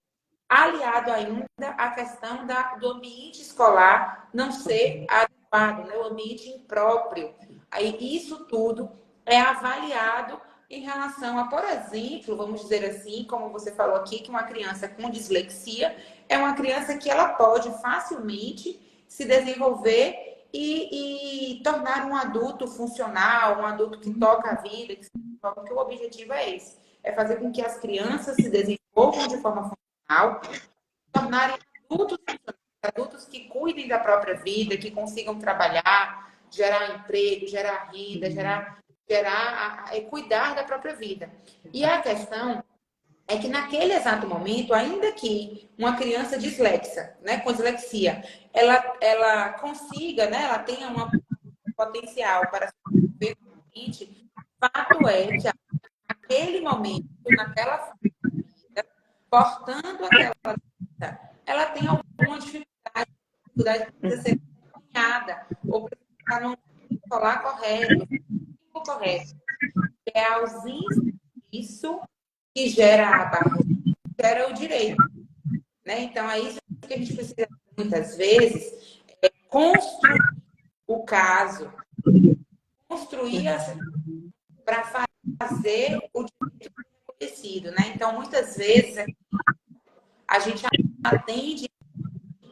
Aliado ainda à questão do ambiente escolar não ser adequado, né? O ambiente impróprio. Aí, isso tudo é avaliado em relação a, por exemplo, vamos dizer assim, como você falou aqui, que uma criança com dislexia é uma criança que ela pode facilmente se desenvolver e tornar um adulto funcional, um adulto que toca a vida, porque o objetivo é esse, é fazer com que as crianças se desenvolvam de forma funcional, tornarem adultos funcionais, adultos que cuidem da própria vida, que consigam trabalhar, gerar emprego, gerar renda, cuidar da própria vida. E a questão é que naquele exato momento, ainda que uma criança dislexa, né, com dislexia, ela consiga, né, ela tenha um potencial para se desenvolver consciente, fato é que naquele momento, naquela vida, portando aquela vida, ela tem alguma dificuldade de ser acompanhada, ou precisa estar no escolar correto. É a ausência disso que gera a barreira, gera o direito, né? Então, é isso que a gente precisa, muitas vezes, construir o caso, construir para fazer o direito reconhecido, né? Então, muitas vezes, a gente atende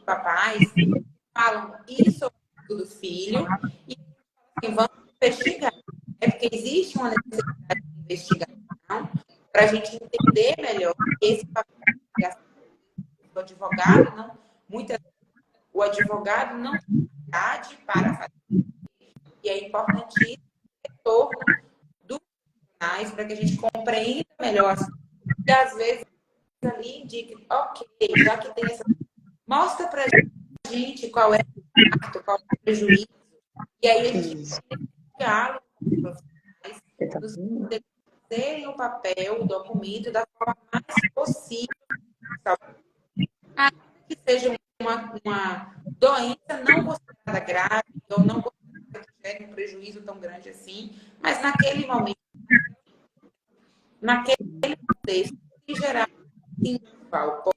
papais que falam isso do filho e vamos investigar. É porque existe uma necessidade de investigação para a gente entender melhor esse papel do advogado, não, muitas o advogado não tem idade para fazer. E é importantíssimo o retorno dos profissionais para que a gente compreenda melhor as coisas. E às vezes ali indica, ok, já que tem essa. Mostra para a gente qual é o impacto, qual é o prejuízo. E aí a gente tem um diálogo com os profissionais, terem o papel, o documento da forma mais possível, ainda que seja uma doença não considerada grave ou não considerada que gere um prejuízo tão grande assim, mas naquele momento, naquele contexto, em geral, sim,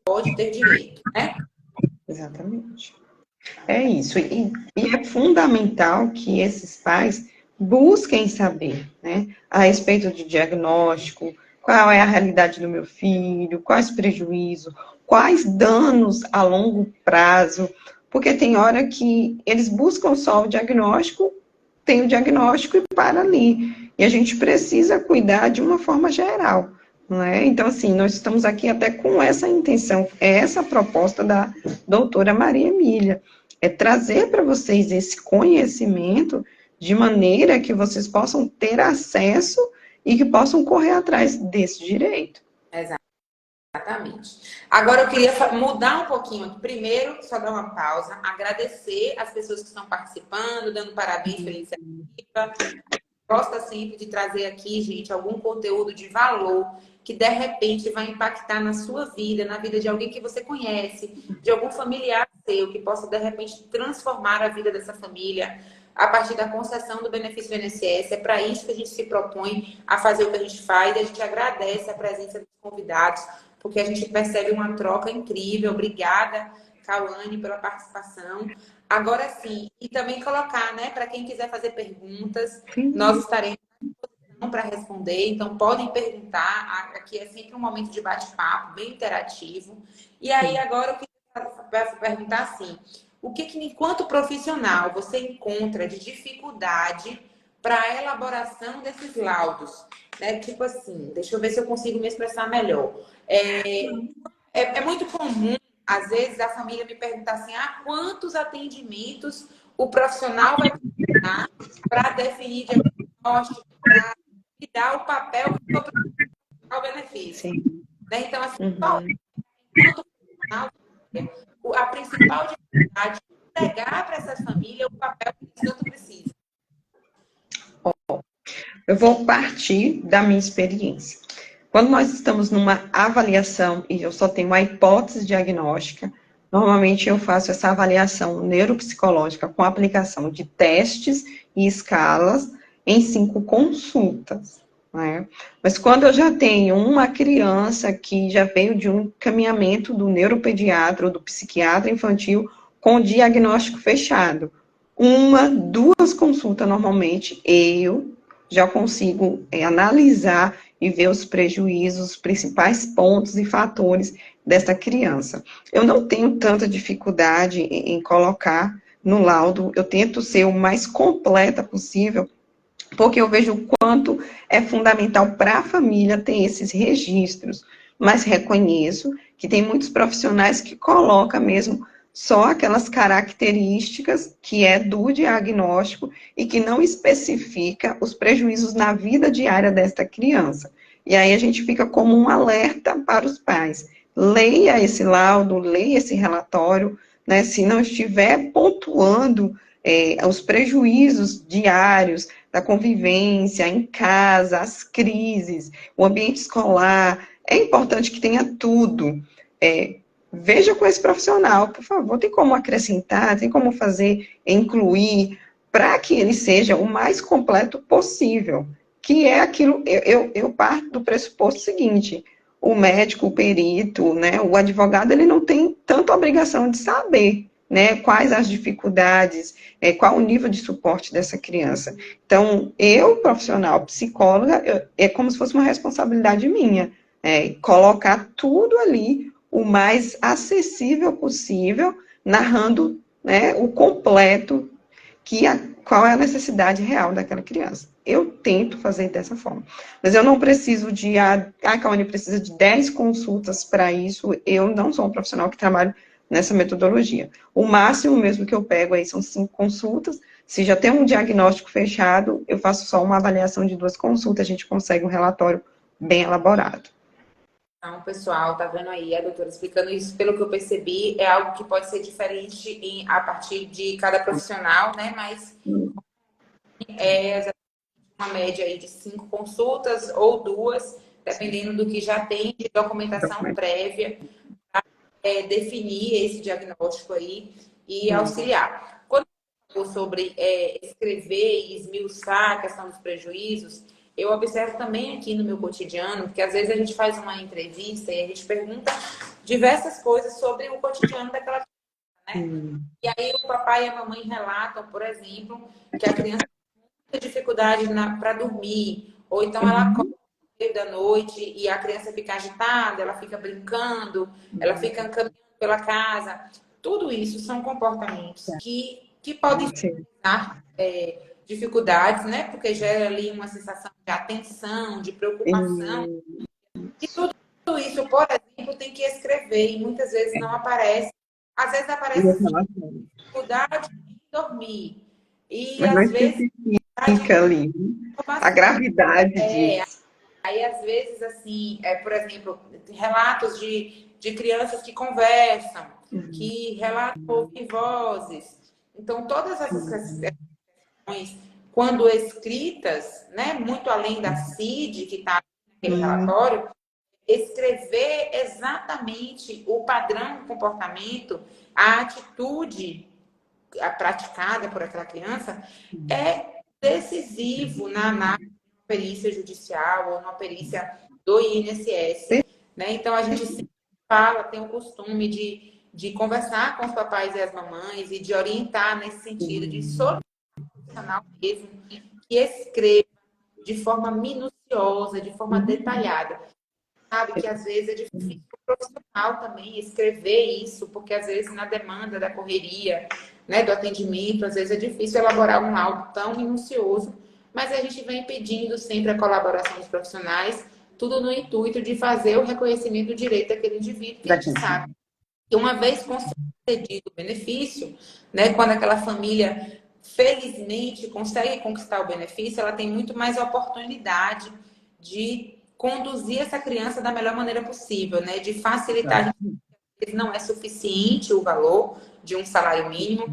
pode ter direito, né? Exatamente. É isso. E é fundamental que esses pais busquem saber, né, a respeito de diagnóstico, qual é a realidade do meu filho, quais prejuízos, quais danos a longo prazo, porque tem hora que eles buscam só o diagnóstico, tem o diagnóstico e para ali. E a gente precisa cuidar de uma forma geral. Não é? Então, assim, nós estamos aqui até com essa intenção, é essa a proposta da doutora Maria Emília, é trazer para vocês esse conhecimento de maneira que vocês possam ter acesso e que possam correr atrás desse direito. Exatamente. Agora eu queria mudar um pouquinho aqui. Primeiro, só dar uma pausa, agradecer as pessoas que estão participando, dando parabéns pela iniciativa. Gosta sempre de trazer aqui, gente, algum conteúdo de valor que, de repente, vai impactar na sua vida, na vida de alguém que você conhece, de algum familiar seu, que possa, de repente, transformar a vida dessa família a partir da concessão do benefício do INSS. É para isso que a gente se propõe a fazer o que a gente faz. E a gente agradece a presença dos convidados, porque a gente percebe uma troca incrível. Obrigada, Cauane, pela participação. Agora sim, e também colocar, né, para quem quiser fazer perguntas, nós estaremos à disposição para responder, então podem perguntar, aqui é sempre um momento de bate-papo, bem interativo. E aí agora eu queria perguntar assim, o que enquanto profissional você encontra de dificuldade para a elaboração desses laudos? Né? Tipo assim, deixa eu ver se eu consigo me expressar melhor. É muito comum, às vezes, a família me perguntar assim, quantos atendimentos o profissional vai precisar para definir diagnóstico, para dar o papel que o profissional o benefício. Né? Então, assim, enquanto profissional, a principal dificuldade é entregar para essas famílias o papel que eles tanto precisam. Eu vou partir da minha experiência. Quando nós estamos numa avaliação e eu só tenho uma hipótese diagnóstica, normalmente eu faço essa avaliação neuropsicológica com aplicação de testes e escalas em 5 consultas. Né? Mas quando eu já tenho uma criança que já veio de um encaminhamento do neuropediatra ou do psiquiatra infantil com diagnóstico fechado, 1, 2 consultas normalmente, eu já consigo analisar e ver os prejuízos, os principais pontos e fatores dessa criança. Eu não tenho tanta dificuldade em colocar no laudo, eu tento ser o mais completa possível, porque eu vejo o quanto é fundamental para a família ter esses registros, mas reconheço que tem muitos profissionais que colocam mesmo só aquelas características que é do diagnóstico e que não especifica os prejuízos na vida diária desta criança. E aí a gente fica como um alerta para os pais. Leia esse laudo, leia esse relatório, né, se não estiver pontuando os prejuízos diários da convivência em casa, as crises, o ambiente escolar, é importante que tenha tudo. Veja com esse profissional, por favor, tem como acrescentar, tem como fazer, incluir, para que ele seja o mais completo possível, que é aquilo, eu parto do pressuposto seguinte, o médico, o perito, né, o advogado, ele não tem tanta obrigação de saber, né, quais as dificuldades, qual o nível de suporte dessa criança. Então, eu, profissional, psicóloga, é como se fosse uma responsabilidade minha, colocar tudo ali, o mais acessível possível, narrando, né, o completo, qual é a necessidade real daquela criança. Eu tento fazer dessa forma. Mas eu não preciso Kawane precisa de 10 consultas para isso, eu não sou um profissional que trabalho nessa metodologia. O máximo mesmo que eu pego aí são 5 consultas, se já tem um diagnóstico fechado, eu faço só uma avaliação de 2 consultas, a gente consegue um relatório bem elaborado. Então, pessoal, tá vendo aí a doutora explicando isso, pelo que eu percebi, é algo que pode ser diferente a partir de cada profissional, né? Mas é uma média aí de 5 consultas ou 2, dependendo do que já tem de documentação prévia, para definir esse diagnóstico aí e auxiliar. Quando eu falo sobre escrever e esmiuçar a questão dos prejuízos, eu observo também aqui no meu cotidiano, porque às vezes a gente faz uma entrevista e a gente pergunta diversas coisas sobre o cotidiano daquela criança, né? E aí o papai e a mamãe relatam, por exemplo, que a criança tem muita dificuldade para dormir, ou então ela acorda no meio da noite e a criança fica agitada, ela fica brincando, ela fica caminhando pela casa. Tudo isso são comportamentos que podem dar dificuldades, né? Porque gera ali uma sensação de atenção, de preocupação. E tudo isso, por exemplo, tem que escrever e muitas vezes não aparece. Às vezes aparece dificuldade de dormir. E mas às vezes fica ali a gravidade disso. Aí, às vezes, assim, por exemplo, relatos de crianças que conversam, que relatam ouvir vozes. Então, todas essas questões, quando escritas, né, muito além da CID, que está naquele relatório, escrever exatamente o padrão de comportamento, a atitude praticada por aquela criança, é decisivo na análise de perícia judicial ou na perícia do INSS. Né? Então, a gente sempre fala, tem o costume de conversar com os papais e as mamães e de orientar nesse sentido, de solucionar mesmo, que escreva de forma minuciosa, de forma detalhada. Sabe que às vezes é difícil para o profissional também escrever isso, porque às vezes na demanda da correria, né, do atendimento, às vezes é difícil elaborar um laudo tão minucioso, mas a gente vem pedindo sempre a colaboração dos profissionais, tudo no intuito de fazer o reconhecimento do direito daquele indivíduo, que a gente sabe que uma vez concedido o benefício, né, quando aquela família felizmente consegue conquistar o benefício, ela tem muito mais oportunidade de conduzir essa criança da melhor maneira possível, né? De facilitar. Não é suficiente o valor de um salário mínimo.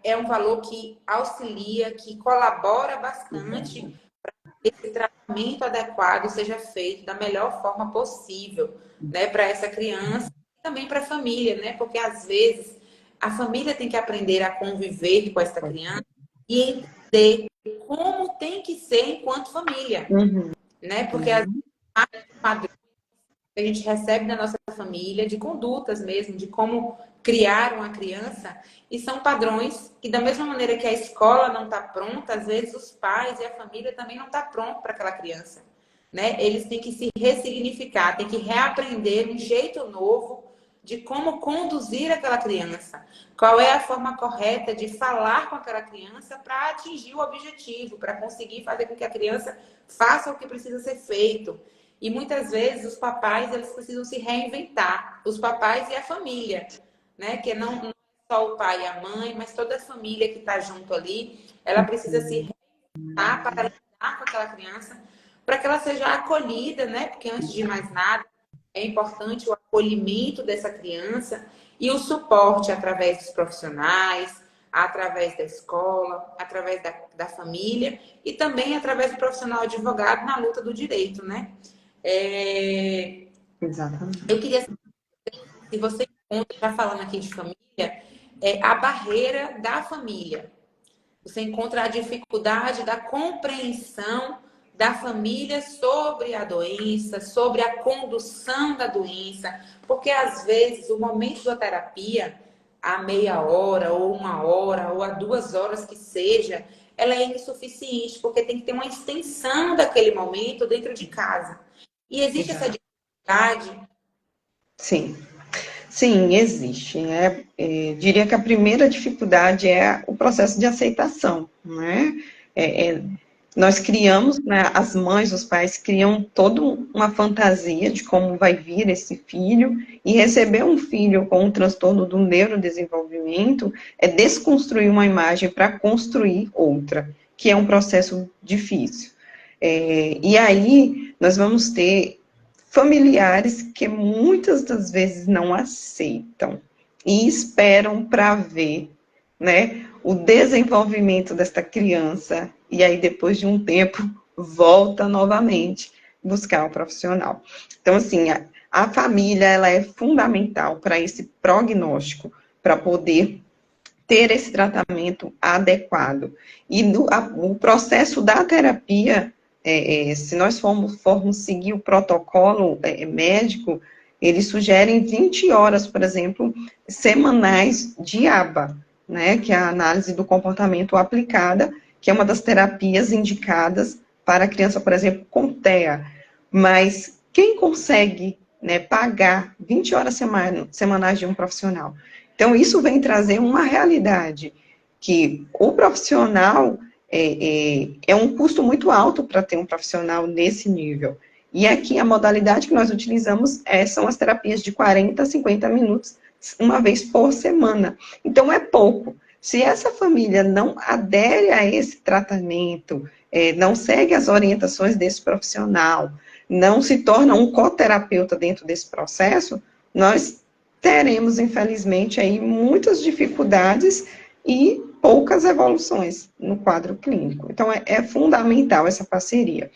É um valor que auxilia, que colabora bastante para que esse tratamento adequado seja feito da melhor forma possível, né? Para essa criança e também para a família, né? Porque às vezes a família tem que aprender a conviver com essa criança e entender como tem que ser enquanto família, né? Porque as padrões que a gente recebe da nossa família, de condutas mesmo, de como criar uma criança, e são padrões que, da mesma maneira que a escola não está pronta, às vezes os pais e a família também não estão prontos para aquela criança, né? Eles têm que se ressignificar, têm que reaprender um jeito novo de como conduzir aquela criança. Qual é a forma correta de falar com aquela criança para atingir o objetivo, para conseguir fazer com que a criança faça o que precisa ser feito. E muitas vezes os papais, eles precisam se reinventar, os papais e a família, né? Que não é só o pai e a mãe, mas toda a família que está junto ali, ela precisa se reinventar para lidar com aquela criança, para que ela seja acolhida, né? Porque antes de mais nada, é importante o acolhimento dessa criança e o suporte através dos profissionais, através da escola, através da família e também através do profissional advogado na luta do direito, né? Exatamente. Eu queria saber se você encontra, já falando aqui de família, a barreira da família. Você encontra a dificuldade da compreensão da família sobre a doença, sobre a condução da doença, porque às vezes o momento da terapia, a meia hora, ou 1 hora, ou a 2 horas que seja, ela é insuficiente, porque tem que ter uma extensão daquele momento dentro de casa. E existe essa Exato. dificuldade. Sim. Sim, existe. Diria que a primeira dificuldade é o processo de aceitação, né? É, é, nós criamos, né, as mães, os pais criam toda uma fantasia de como vai vir esse filho, e receber um filho com um transtorno do neurodesenvolvimento é desconstruir uma imagem para construir outra, que é um processo difícil. E aí, nós vamos ter familiares que muitas das vezes não aceitam e esperam para ver, né, o desenvolvimento desta criança, e aí depois de um tempo volta novamente buscar o profissional. Então, assim, a família, ela é fundamental para esse prognóstico, para poder ter esse tratamento adequado. E o processo da terapia, se nós formos seguir o protocolo médico, eles sugerem 20 horas, por exemplo, semanais de ABA, né, que é a análise do comportamento aplicada, que é uma das terapias indicadas para a criança, por exemplo, com TEA. Mas quem consegue, né, pagar 20 horas semanais de um profissional? Então, isso vem trazer uma realidade, que o profissional é um custo muito alto para ter um profissional nesse nível. E aqui a modalidade que nós utilizamos são as terapias de 40 a 50 minutos, uma vez por semana. Então, é pouco. Se essa família não adere a esse tratamento, não segue as orientações desse profissional, não se torna um coterapeuta dentro desse processo, nós teremos, infelizmente, aí muitas dificuldades e poucas evoluções no quadro clínico. Então, é fundamental essa parceria.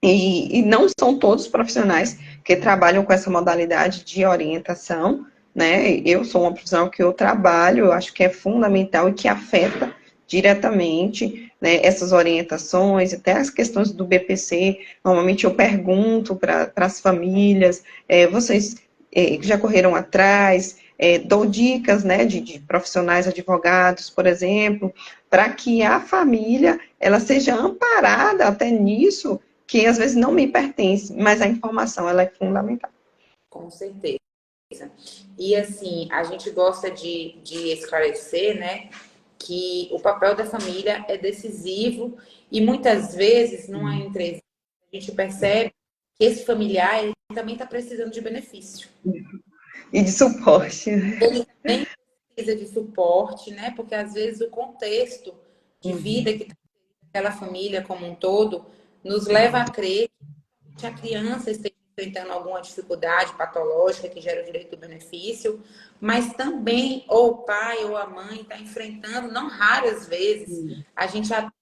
E não são todos os profissionais que trabalham com essa modalidade de orientação, né? Eu sou uma profissional que eu trabalho, eu acho que é fundamental e que afeta diretamente, né, essas orientações, até as questões do BPC. Normalmente eu pergunto para as famílias, vocês que já correram atrás, dou dicas, né, de profissionais advogados, por exemplo, para que a família ela seja amparada até nisso, que às vezes não me pertence, mas a informação ela é fundamental. Com certeza. E assim, a gente gosta de esclarecer, né, que o papel da família é decisivo e muitas vezes, numa entrevista, a gente percebe que esse familiar ele também está precisando de benefício. E de suporte. Ele também precisa de suporte, né? Porque às vezes o contexto de vida que tem aquela família como um todo nos leva a crer que a criança esteja enfrentando alguma dificuldade patológica que gera o direito do benefício, mas também ou o pai ou a mãe está enfrentando, não raras vezes, a gente atende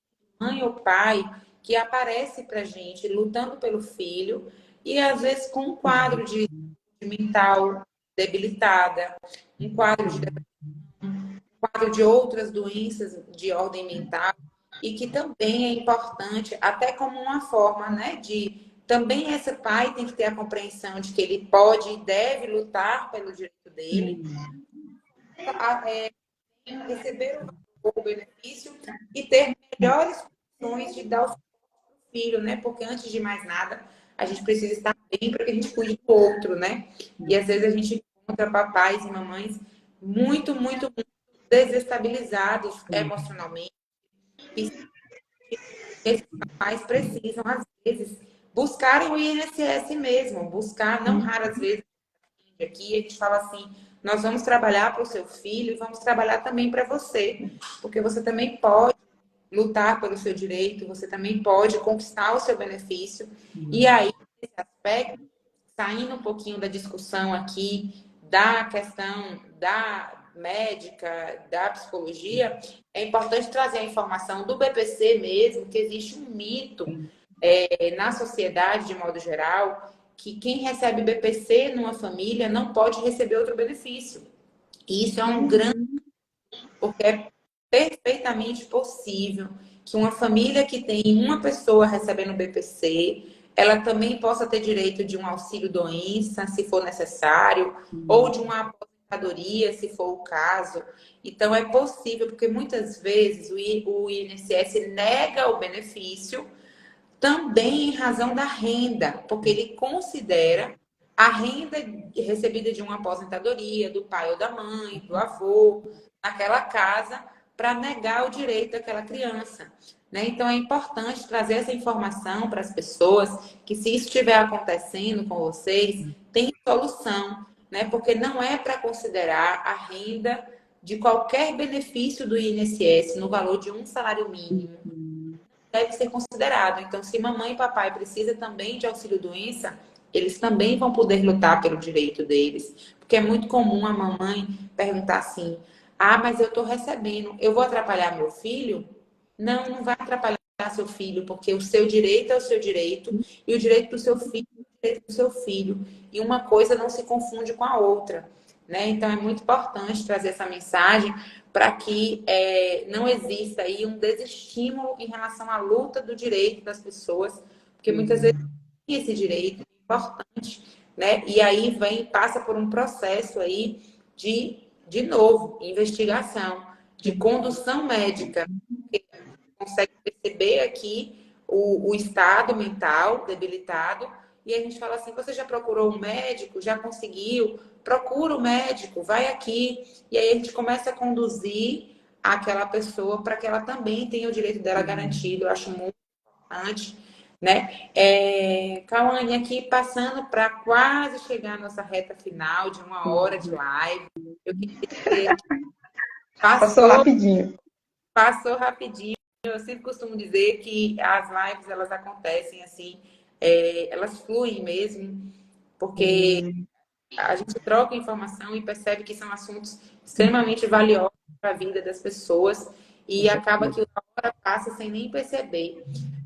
mãe ou pai que aparece para a gente lutando pelo filho e às vezes com um quadro de mental debilitada, um quadro de outras doenças de ordem mental e que também é importante, até como uma forma, né, de também esse pai tem que ter a compreensão de que ele pode e deve lutar pelo direito dele, receber o benefício e ter melhores condições de dar o filho, né? Porque antes de mais nada, a gente precisa estar bem para que a gente cuide do outro, né? E às vezes a gente encontra papais e mamães muito desestabilizados emocionalmente. E esses papais precisam, às vezes, buscarem o INSS mesmo, buscar, não raras vezes, aqui a gente fala assim, nós vamos trabalhar para o seu filho e vamos trabalhar também para você, porque você também pode lutar pelo seu direito, você também pode conquistar o seu benefício. E aí, nesse aspecto, saindo um pouquinho da discussão aqui, da questão da médica, da psicologia, é importante trazer a informação do BPC mesmo, que existe um mito na sociedade, de modo geral, que quem recebe BPC numa família não pode receber outro benefício. E isso é um grande... Porque é perfeitamente possível que uma família que tem uma pessoa recebendo BPC, ela também possa ter direito de um auxílio-doença, se for necessário, ou de uma aposentadoria, se for o caso. Então, é possível, porque muitas vezes o INSS nega o benefício também em razão da renda, porque ele considera a renda recebida de uma aposentadoria, do pai ou da mãe, do avô, naquela casa, para negar o direito daquela criança. Né? Então, é importante trazer essa informação para as pessoas, que se isso estiver acontecendo com vocês, tem solução, né? Porque não é para considerar a renda de qualquer benefício do INSS no valor de um salário mínimo. Deve ser considerado. Então, se mamãe e papai precisam também de auxílio-doença, eles também vão poder lutar pelo direito deles. Porque é muito comum a mamãe perguntar assim, mas eu estou recebendo, eu vou atrapalhar meu filho? Não, não vai atrapalhar seu filho, porque o seu direito é o seu direito, e o direito do seu filho é o direito do seu filho. E uma coisa não se confunde com a outra. Né? Então, é muito importante trazer essa mensagem para que não exista aí um desestímulo em relação à luta do direito das pessoas, porque muitas vezes tem esse direito importante, né? E aí passa por um processo aí de novo, investigação, de condução médica, porque consegue perceber aqui o estado mental debilitado, e a gente fala assim, você já procurou um médico? Já conseguiu? Procura o médico, vai aqui. E aí a gente começa a conduzir aquela pessoa para que ela também tenha o direito dela garantido. Eu acho muito importante, né? Cauane, aqui passando para quase chegar à nossa reta final de 1 hora de live. Eu queria dizer, Passou rapidinho. Passou rapidinho. Eu sempre costumo dizer que as lives, elas acontecem assim, elas fluem mesmo, porque a gente troca informação e percebe que são assuntos extremamente valiosos para a vida das pessoas e acaba que a hora passa sem nem perceber.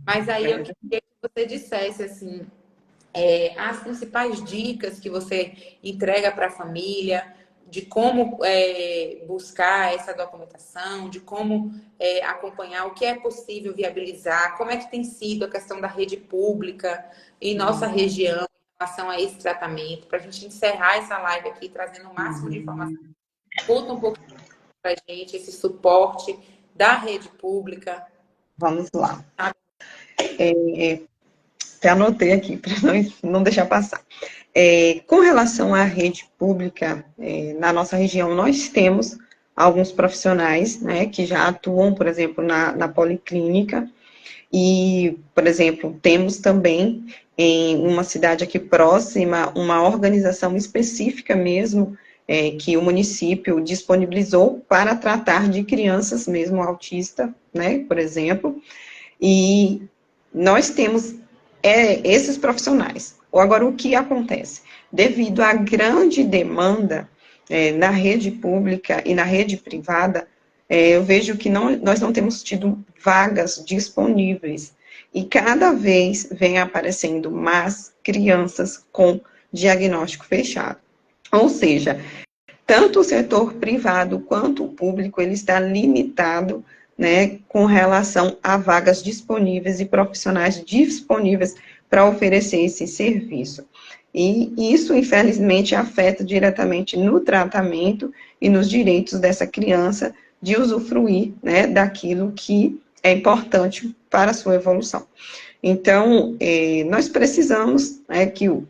Mas aí eu queria que você dissesse assim, as principais dicas que você entrega para a família, de como buscar essa documentação, de como acompanhar o que é possível viabilizar, como é que tem sido a questão da rede pública em nossa região em relação a esse tratamento, para a gente encerrar essa live aqui trazendo o máximo de informação. Conta um pouco para a gente esse suporte da rede pública. Vamos lá. Até anotei aqui para não deixar passar. Com relação à rede pública, na nossa região, nós temos alguns profissionais, né, que já atuam, por exemplo, na policlínica, e, por exemplo, temos também em uma cidade aqui próxima, uma organização específica mesmo, que o município disponibilizou para tratar de crianças mesmo autistas, né, por exemplo, e nós temos esses profissionais. Agora, o que acontece? Devido à grande demanda na rede pública e na rede privada, eu vejo que nós não temos tido vagas disponíveis. E cada vez vem aparecendo mais crianças com diagnóstico fechado. Ou seja, tanto o setor privado quanto o público, ele está limitado, né, com relação a vagas disponíveis e profissionais disponíveis para oferecer esse serviço. E isso, infelizmente, afeta diretamente no tratamento e nos direitos dessa criança de usufruir, né, daquilo que é importante para a sua evolução. Então, nós precisamos, né, que o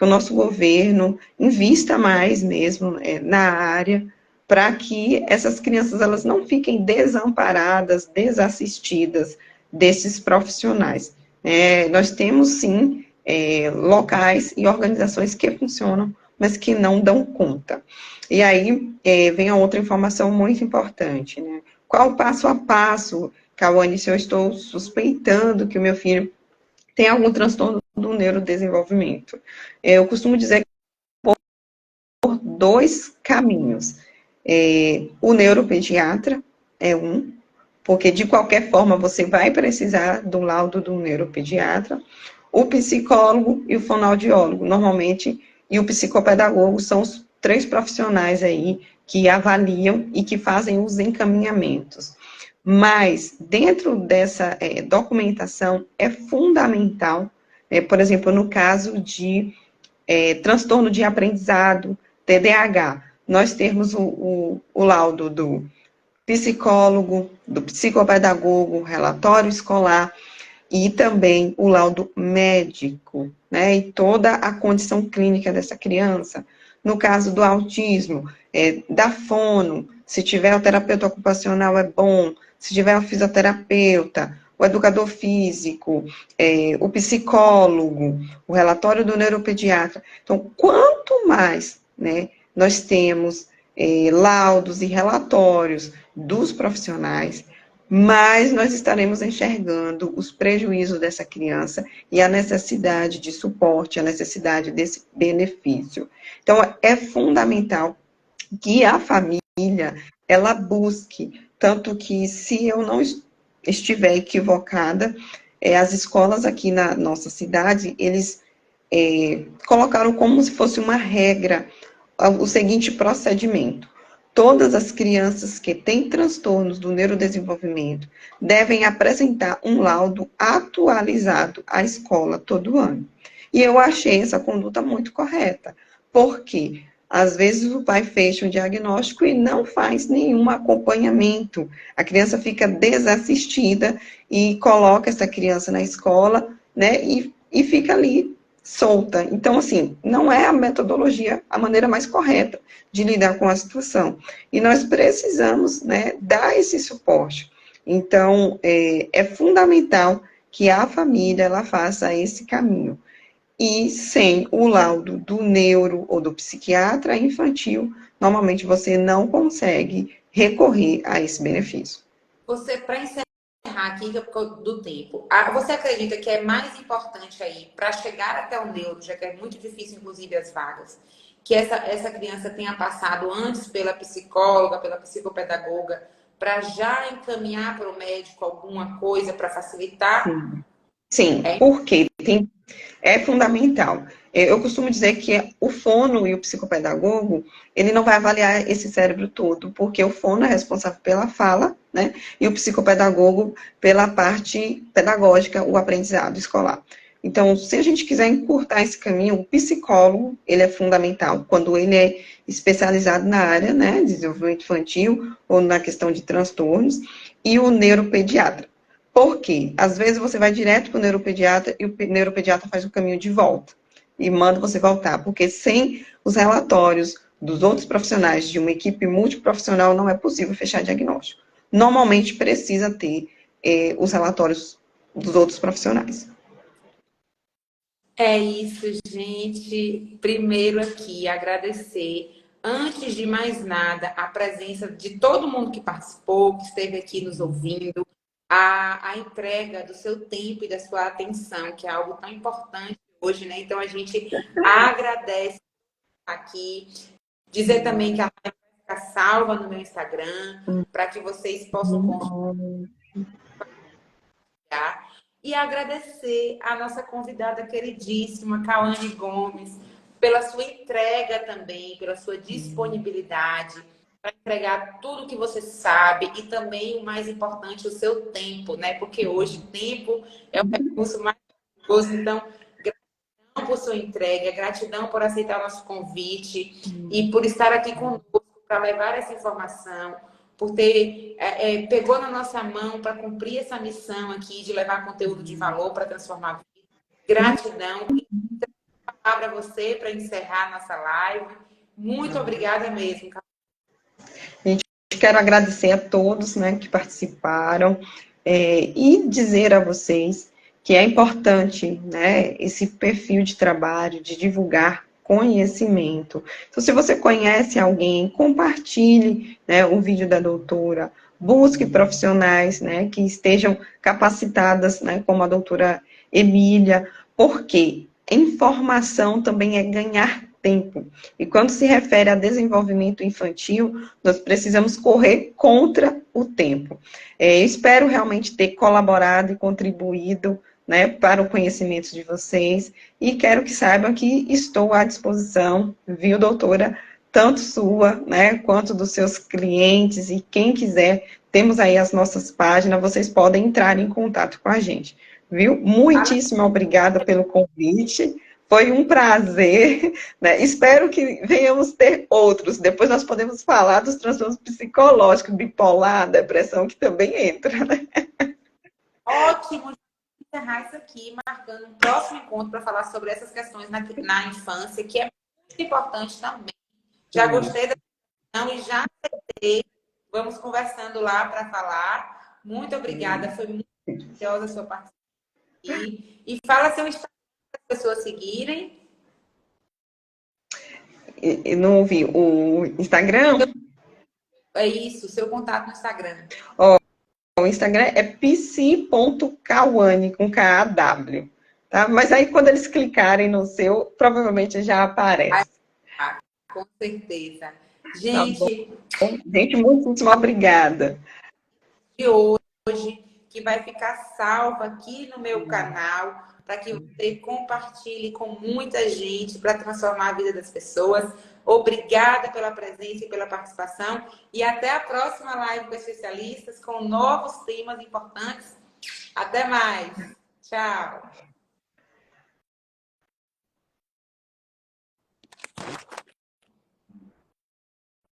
nosso governo invista mais mesmo na área, para que essas crianças elas não fiquem desamparadas, desassistidas desses profissionais. Nós temos, sim, locais e organizações que funcionam, mas que não dão conta. E aí vem a outra informação muito importante, né? Qual o passo a passo, Cauane, se eu estou suspeitando que o meu filho tem algum transtorno do neurodesenvolvimento? Eu costumo dizer que por dois caminhos. O neuropediatra é um, porque de qualquer forma você vai precisar do laudo do neuropediatra, o psicólogo e o fonoaudiólogo, normalmente, e o psicopedagogo são os três profissionais aí que avaliam e que fazem os encaminhamentos. Mas, dentro dessa documentação, é fundamental, por exemplo, no caso de transtorno de aprendizado, TDAH, nós temos o laudo do psicólogo, do psicopedagogo, relatório escolar e também o laudo médico, né? E toda a condição clínica dessa criança. No caso do autismo, da fono, se tiver o terapeuta ocupacional é bom, se tiver o fisioterapeuta, o educador físico, o psicólogo, o relatório do neuropediatra. Então, quanto mais, né, nós temos laudos e relatórios dos profissionais, mais nós estaremos enxergando os prejuízos dessa criança e a necessidade de suporte, a necessidade desse benefício. Então, é fundamental que a família, ela busque, tanto que se eu não estiver equivocada, as escolas aqui na nossa cidade, eles colocaram como se fosse uma regra o seguinte procedimento: todas as crianças que têm transtornos do neurodesenvolvimento devem apresentar um laudo atualizado à escola todo ano. E eu achei essa conduta muito correta, porque às vezes o pai fecha um diagnóstico e não faz nenhum acompanhamento. A criança fica desassistida e coloca essa criança na escola, né, e fica ali solta. Então, assim, não é a metodologia, a maneira mais correta de lidar com a situação. E nós precisamos, né, dar esse suporte. Então, é fundamental que a família ela faça esse caminho. E sem o laudo do neuro ou do psiquiatra infantil, normalmente você não consegue recorrer a esse benefício. Você, para encerrar aqui, que é por causa do tempo, você acredita que é mais importante aí, para chegar até o neuro, já que é muito difícil, inclusive, as vagas, que essa criança tenha passado antes pela psicóloga, pela psicopedagoga, para já encaminhar para o médico alguma coisa para facilitar? Sim, porque é fundamental. Eu costumo dizer que o fono e o psicopedagogo, ele não vai avaliar esse cérebro todo, porque o fono é responsável pela fala, né? E o psicopedagogo pela parte pedagógica, o aprendizado escolar. Então, se a gente quiser encurtar esse caminho, o psicólogo, ele é fundamental, quando ele é especializado na área, né, desenvolvimento infantil, ou na questão de transtornos, e o neuropediatra. Por quê? Às vezes você vai direto para o neuropediatra e o neuropediatra faz o caminho de volta e manda você voltar, porque sem os relatórios dos outros profissionais de uma equipe multiprofissional não é possível fechar diagnóstico. Normalmente precisa ter os relatórios dos outros profissionais. É isso, gente. Primeiro aqui, agradecer, antes de mais nada, a presença de todo mundo que participou, que esteve aqui nos ouvindo, a entrega do seu tempo e da sua atenção, que é algo tão importante hoje, né? Então, a gente agradece aqui. Dizer também que a live vai ficar salva no meu Instagram, para que vocês possam compartilhar. E agradecer a nossa convidada queridíssima, Cauane Gomes, pela sua entrega também, pela sua disponibilidade para entregar tudo que você sabe e também, o mais importante, o seu tempo, né? Porque hoje o tempo é o recurso mais Então, gratidão por sua entrega, gratidão por aceitar o nosso convite e por estar aqui conosco para levar essa informação, por ter pegou na nossa mão para cumprir essa missão aqui de levar conteúdo de valor para transformar vidas. Gratidão. E a palavra a você para encerrar a nossa live. Muito obrigada mesmo. Gente, quero agradecer a todos, né, que participaram e dizer a vocês que é importante, né, esse perfil de trabalho, de divulgar conhecimento. Então, se você conhece alguém, compartilhe, né, o vídeo da doutora, busque profissionais, né, que estejam capacitadas, né, como a doutora Emília, porque informação também é ganhar tempo. E quando se refere a desenvolvimento infantil, nós precisamos correr contra o tempo. Espero realmente ter colaborado e contribuído, né, para o conhecimento de vocês, e quero que saibam que estou à disposição, viu, doutora, tanto sua, né, quanto dos seus clientes, e quem quiser, temos aí as nossas páginas, vocês podem entrar em contato com a gente, viu? Muitíssimo obrigada pelo convite, foi um prazer, né? Espero que venhamos ter outros. Depois nós podemos falar dos transtornos psicológicos, bipolar, depressão, que também entra, né? Ótimo encerrar isso aqui, marcando um próximo encontro para falar sobre essas questões na infância, que é muito importante também. Já gostei da discussão e já aceitei. Vamos conversando lá para falar. Muito obrigada, foi muito preciosa a sua participação. E fala seu Instagram para as pessoas seguirem. Eu não ouvi. O Instagram? É isso, seu contato no Instagram. O Instagram é pc.kawane, com K-A-W. Tá? Mas aí, quando eles clicarem no seu, provavelmente já aparece. Com certeza. Tá bom? Gente, Gente, muitíssimo obrigada. de hoje, que vai ficar salvo aqui no meu canal, para que você compartilhe com muita gente, para transformar a vida das pessoas. Obrigada pela presença e pela participação. E até a próxima live com especialistas, com novos temas importantes. Até mais. Tchau.